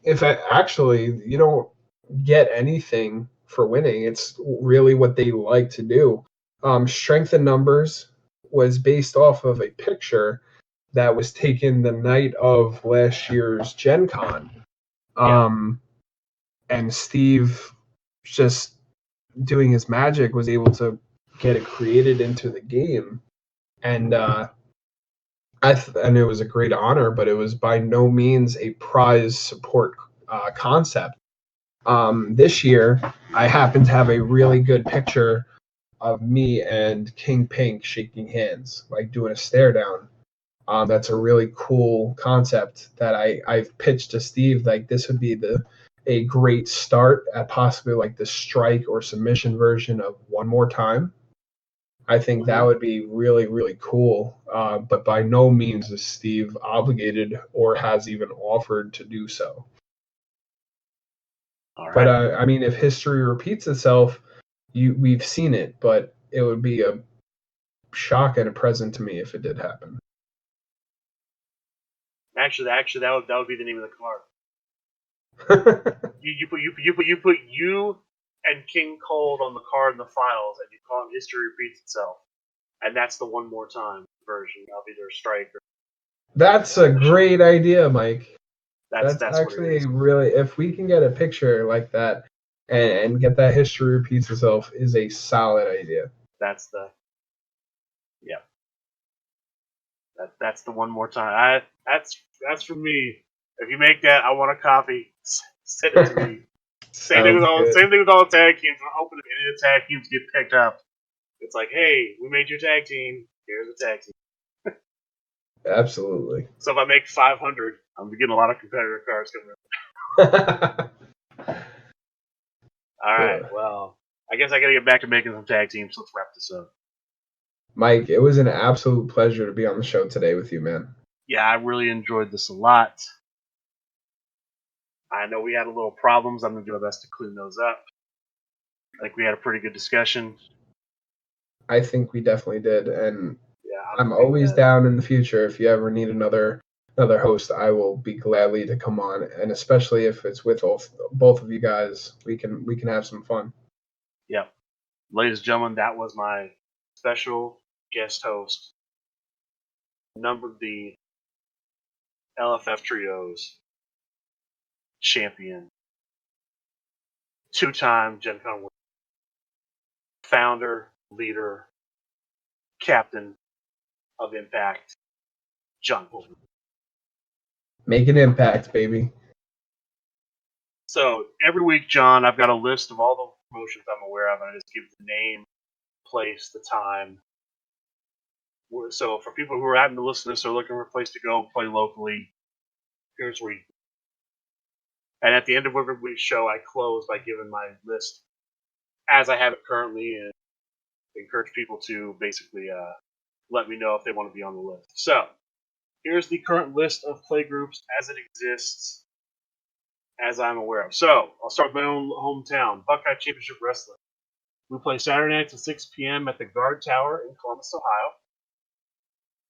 If actually you don't get anything for winning, it's really what they like to do. Strength in numbers was based off of a picture that was taken the night of last year's Gen Con. And Steve, just doing his magic, was able to get it created into the game. And and it was a great honor, but it was by no means a prize support concept. This year, I happened to have a really good picture of me and King Pink shaking hands, like doing a stare down. That's a really cool concept that I've pitched to Steve. Like, this would be a great start at possibly like the strike or submission version of One More Time. I think that would be really, really cool. But by no means is Steve obligated or has even offered to do so. All right. But I mean, if history repeats itself, we've seen it. But it would be a shock and a present to me if it did happen. Actually, that would be the name of the card. you put you and King Cold on the card in the finals, and you call it history repeats itself, and that's the One More Time version of either strike or. That's a great idea, Mike. That's actually really, if we can get a picture like that and get that history repeats itself, is a solid idea. That's the One More Time. That's for me. If you make that, I want a copy. Send it to me. Same thing with all the tag teams. I'm hoping if any of the tag teams get picked up, it's like, hey, we made your tag team. Here's a tag team. Absolutely. So if I make 500, I'm getting a lot of competitor cards coming up. All right. Well, I guess I got to get back to making some tag teams. So let's wrap this up. Mike, it was an absolute pleasure to be on the show today with you, man. Yeah, I really enjoyed this a lot. I know we had a little problems. I'm going to do my best to clean those up. I think we had a pretty good discussion. I think we definitely did, and I'm always down in the future. If you ever need another host, I will be gladly to come on, and especially if it's with both of you guys, we can have some fun. Yep. Ladies and gentlemen, that was my special guest host, the LFF Trios Champion, 2-time GenCon World founder, leader, captain of Impact, John Polverino. Make an impact, baby. So every week, John, I've got a list of all the promotions I'm aware of, and I just give the name, place, the time. So for people who are having to listen to this or looking for a place to go play locally, here's where you. And at the end of every week's show, I close by giving my list as I have it currently, and encourage people to basically let me know if they want to be on the list. So here's the current list of play groups as it exists, as I'm aware of. So I'll start with my own hometown, Buckeye Championship Wrestling. We play Saturday nights at 6 p.m. at the Guard Tower in Columbus, Ohio.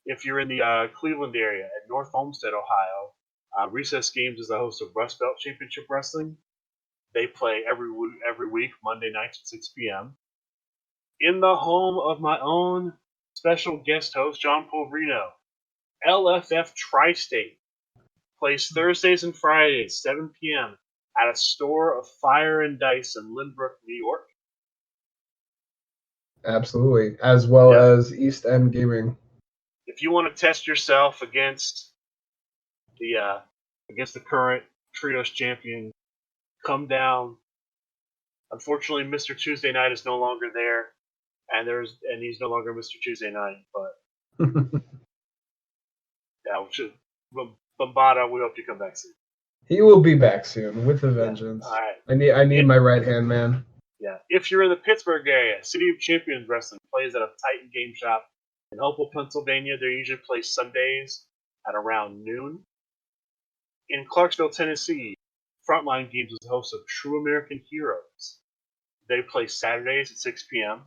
If you're in the Cleveland area, at North Homestead, Ohio, Recess Games is the host of Rust Belt Championship Wrestling. They play every week, Monday nights at 6 p.m. In the home of my own special guest host, John Polverino, LFF Tri-State plays Thursdays and Fridays, 7 p.m. at a store of Fire and Dice in Lynbrook, New York. Absolutely, as well as East End Gaming. If you want to test yourself against the current Trios Champion, come down. Unfortunately, Mr. Tuesday Night is no longer there, and he's no longer Mr. Tuesday Night. But Yeah, we should. Bombada, we hope you come back soon. He will be back soon with a Yeah. vengeance. All right. I need my right hand man. Yeah. If you're in the Pittsburgh area, City of Champions Wrestling plays at a Titan Game Shop in Hopewell, Pennsylvania. They usually play Sundays at around noon. In Clarksville, Tennessee, Frontline Games is the host of True American Heroes. They play Saturdays at 6 p.m.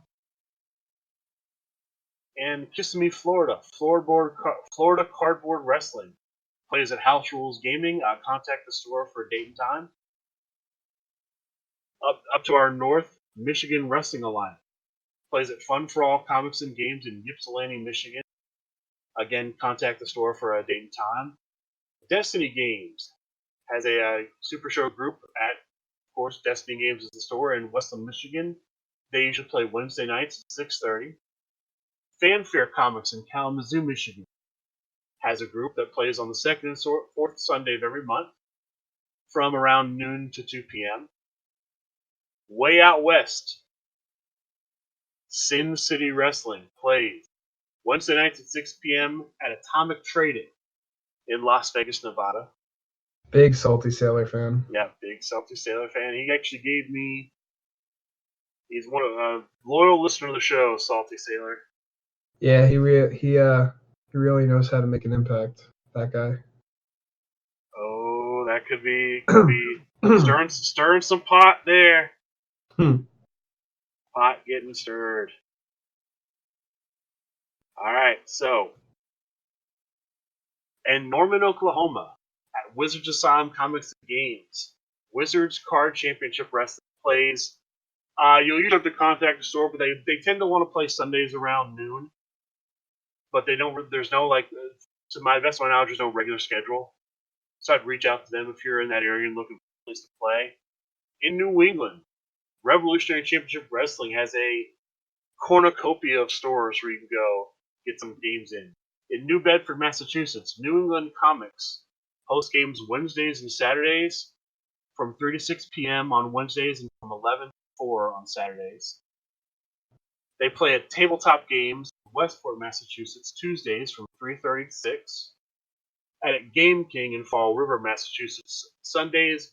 And Kissimmee, Florida, Florida Cardboard Wrestling plays at House Rules Gaming. Contact the store for a date and time. Up to our north, Michigan Wrestling Alliance plays at Fun for All Comics and Games in Ypsilanti, Michigan. Again, contact the store for a date and time. Destiny Games has a Supershow group at, of course, Destiny Games is the store in Westland, Michigan. They usually play Wednesday nights at 6:30. Fanfare Comics in Kalamazoo, Michigan has a group that plays on the second and fourth Sunday of every month from around noon to 2 p.m. Way out west, Sin City Wrestling plays Wednesday nights at 6 p.m. at Atomic Trading in Las Vegas, Nevada. Big Salty Sailor fan. Yeah, big Salty Sailor fan. He actually gave me. He's one of a loyal listener of the show, Salty Sailor. Yeah, he really knows how to make an impact. That guy. Oh, that could be stirring some pot there. Pot getting stirred. All right, so in Norman, Oklahoma, at Wizards Asylum Comics and Games, Wizards Card Championship Wrestling plays. You'll usually have to contact the store, but they tend to want to play Sundays around noon. But they don't. There's no to my best of my knowledge, there's no regular schedule. So I'd reach out to them if you're in that area and looking for a place to play. In New England, Revolutionary Championship Wrestling has a cornucopia of stores where you can go get some games in. In New Bedford, Massachusetts, New England Comics hosts games Wednesdays and Saturdays from 3 to 6 p.m. on Wednesdays and from 11 to 4 on Saturdays. They play at Tabletop Games in Westport, Massachusetts, Tuesdays from 3:30 to 6. And at Game King in Fall River, Massachusetts, Sundays,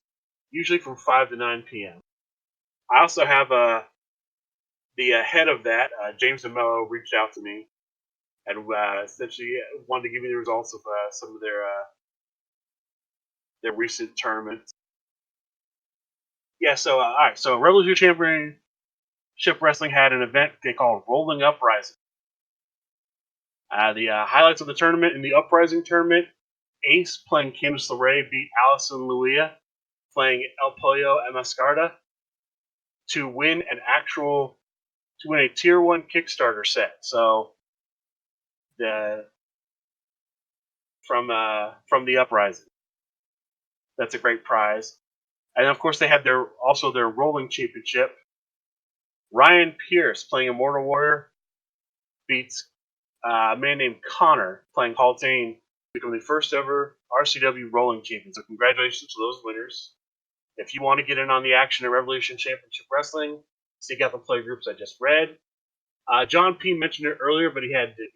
usually from 5 to 9 p.m. I also have the head of that, James DeMello, reached out to me and essentially wanted to give me the results of some of their recent tournaments. Yeah, so all right, so Revolutionary Championship Wrestling had an event they called Rolling Uprising. The highlights of the tournament: in the Uprising tournament, Ace playing Candice LeRae beat Allison Luia playing El Pollo Emascarda to win a Tier 1 Kickstarter set. So from the Uprising. That's a great prize. And of course they had their Rolling Championship. Ryan Pierce playing Immortal Warrior beats a man named Connor playing Haltane to become the first ever RCW Rolling Champion. So congratulations to those winners. If you want to get in on the action at Revolution Championship Wrestling, seek out the play groups I just read. John P. mentioned it earlier, but he had to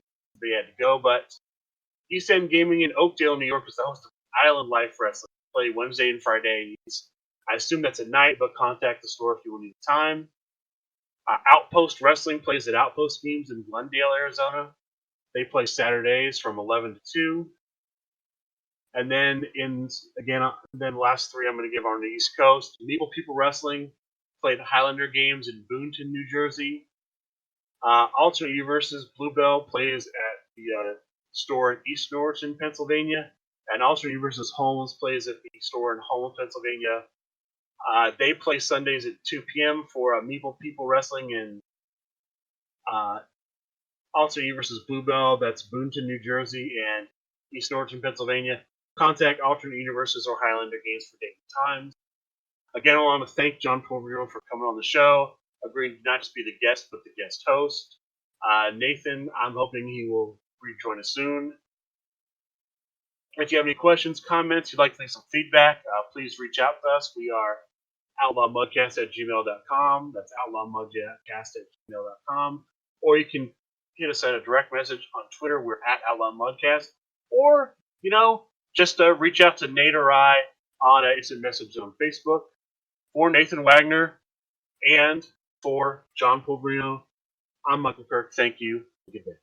go. But East End Gaming in Oakdale, New York, is the host of Island Life Wrestling. Play Wednesday and Fridays. I assume that's at night, but contact the store if you will need time. Outpost Wrestling plays at Outpost Games in Glendale, Arizona. They play Saturdays from 11 to 2. And then the last three I'm going to give are on the East Coast. Medieval People Wrestling played Highlander Games in Boonton, New Jersey. Alternate Universes Bluebell plays at the store in East Norriton, Pennsylvania. And Alternate Universes Homes plays at the store in Homes, Pennsylvania. They play Sundays at 2 p.m. for Medieval People Wrestling in Alternate Universes Bluebell. That's Boonton, New Jersey, and East Norriton, Pennsylvania. Contact Alternate Universes or Highlander Games for date and times. Again, I want to thank John Polverino for coming on the show, agreeing to not just be the guest, but the guest host. Nathan, I'm hoping he will rejoin us soon. If you have any questions, comments, you'd like to leave some feedback, please reach out to us. We are outlawmudcast@gmail.com. That's outlawmudcast@gmail.com. Or you can hit us at a direct message on Twitter. We're at Outlaw Mudcast. Or just reach out to Nate or I on Instant Message on Facebook. For Nathan Wagner and for John Polverino, I'm Michael Kirk. Thank you. Good day.